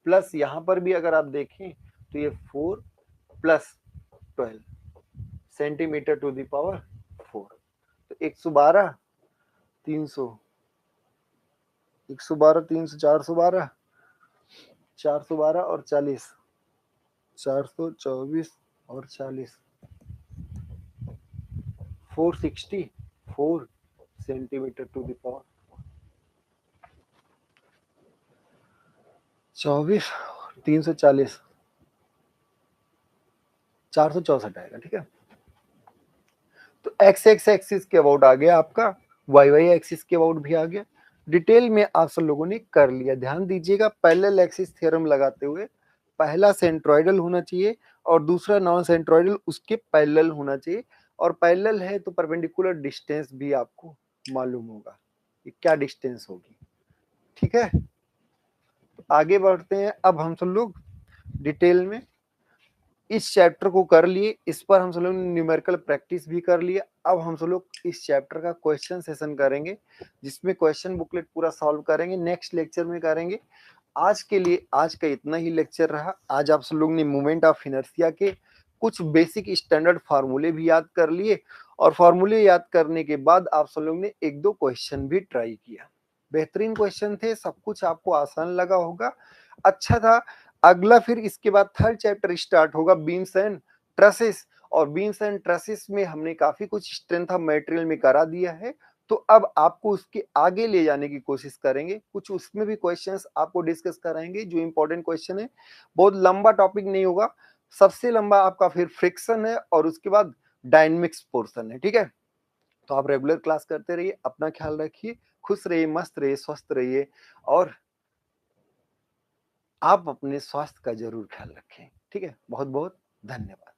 प्लस यहाँ पर भी अगर आप देखें तो ये 4 plus 12 centimetre to the power 4, तो 112 300, 112 300 412, 412 और 40, 424 और 40, 464 सेंटीमीटर टू द पावर 24 340, 464 आएगा, ठीक है। तो एक्स एक्स एक्सिस के अबाउट आ गया आपका, वाई वाई एक्सिस के अबाउट भी आ गया। डिटेल में आप सब लोगों ने कर लिया। ध्यान दीजिएगा, पैरेलल एक्सिस थ्योरम लगाते हुए पहला सेंट्रोइडल होना चाहिए और दूसरा नॉन सेंट्रोइडल उसके पैरेलल होना चाहिए, और पैरेलल है तो परपेंडिकुलर डिस्टेंस भी आपको मालूम होगा कि क्या डिस्टेंस होगी। ठीक है, तो आगे बढ़ते हैं। अब हम सब लोग डिटेल में इस चैप्टर को कर लिए, इस पर हम सब लोग ने न्यूमेरिकल प्रैक्टिस भी कर लिया। अब हम सब लोग इस चैप्टर का क्वेश्चन सेशन करेंगे, जिसमें क्वेश्चन बुकलेट पूरा सॉल्व करेंगे, नेक्स्ट लेक्चर में करेंगे। आज के लिए आज का इतना ही लेक्चर रहा। आज आप सब लोग ने मोमेंट ऑफ इनर्शिया के कुछ बेसिक स्टैंडर्ड फार्मूले भी याद कर लिए, और फार्मूले याद करने के बाद आप सब लोग ने एक दो क्वेश्चन भी ट्राई किया। बेहतरीन क्वेश्चन थे, सब कुछ आपको आसान लगा होगा, अच्छा था। अगला फिर इसके बाद थर्ड चैप्टर स्टार्ट होगा, बीम्स एंड ट्रसेस, और बीम्स एंड ट्रसेस में हमने काफी कुछ स्ट्रेंथ ऑफ मटेरियल में करा दिया है। तो अब आपको उसके आगे ले जाने की कोशिश करेंगे, कुछ उसमें भी क्वेश्चंस आपको डिस्कस कराएंगे जो इंपॉर्टेंट क्वेश्चन है। बहुत लंबा टॉपिक नहीं होगा, सबसे लंबा आपका फिर फ्रिक्शन है और उसके बाद डायनेमिक्स पोर्शन है। ठीक है, तो आप रेगुलर क्लास करते रहिए, अपना ख्याल रखिए, खुश रहिए, मस्त रहिए, स्वस्थ रहिए, और आप अपने स्वास्थ्य का जरूर ख्याल रखें। ठीक है, बहुत बहुत धन्यवाद।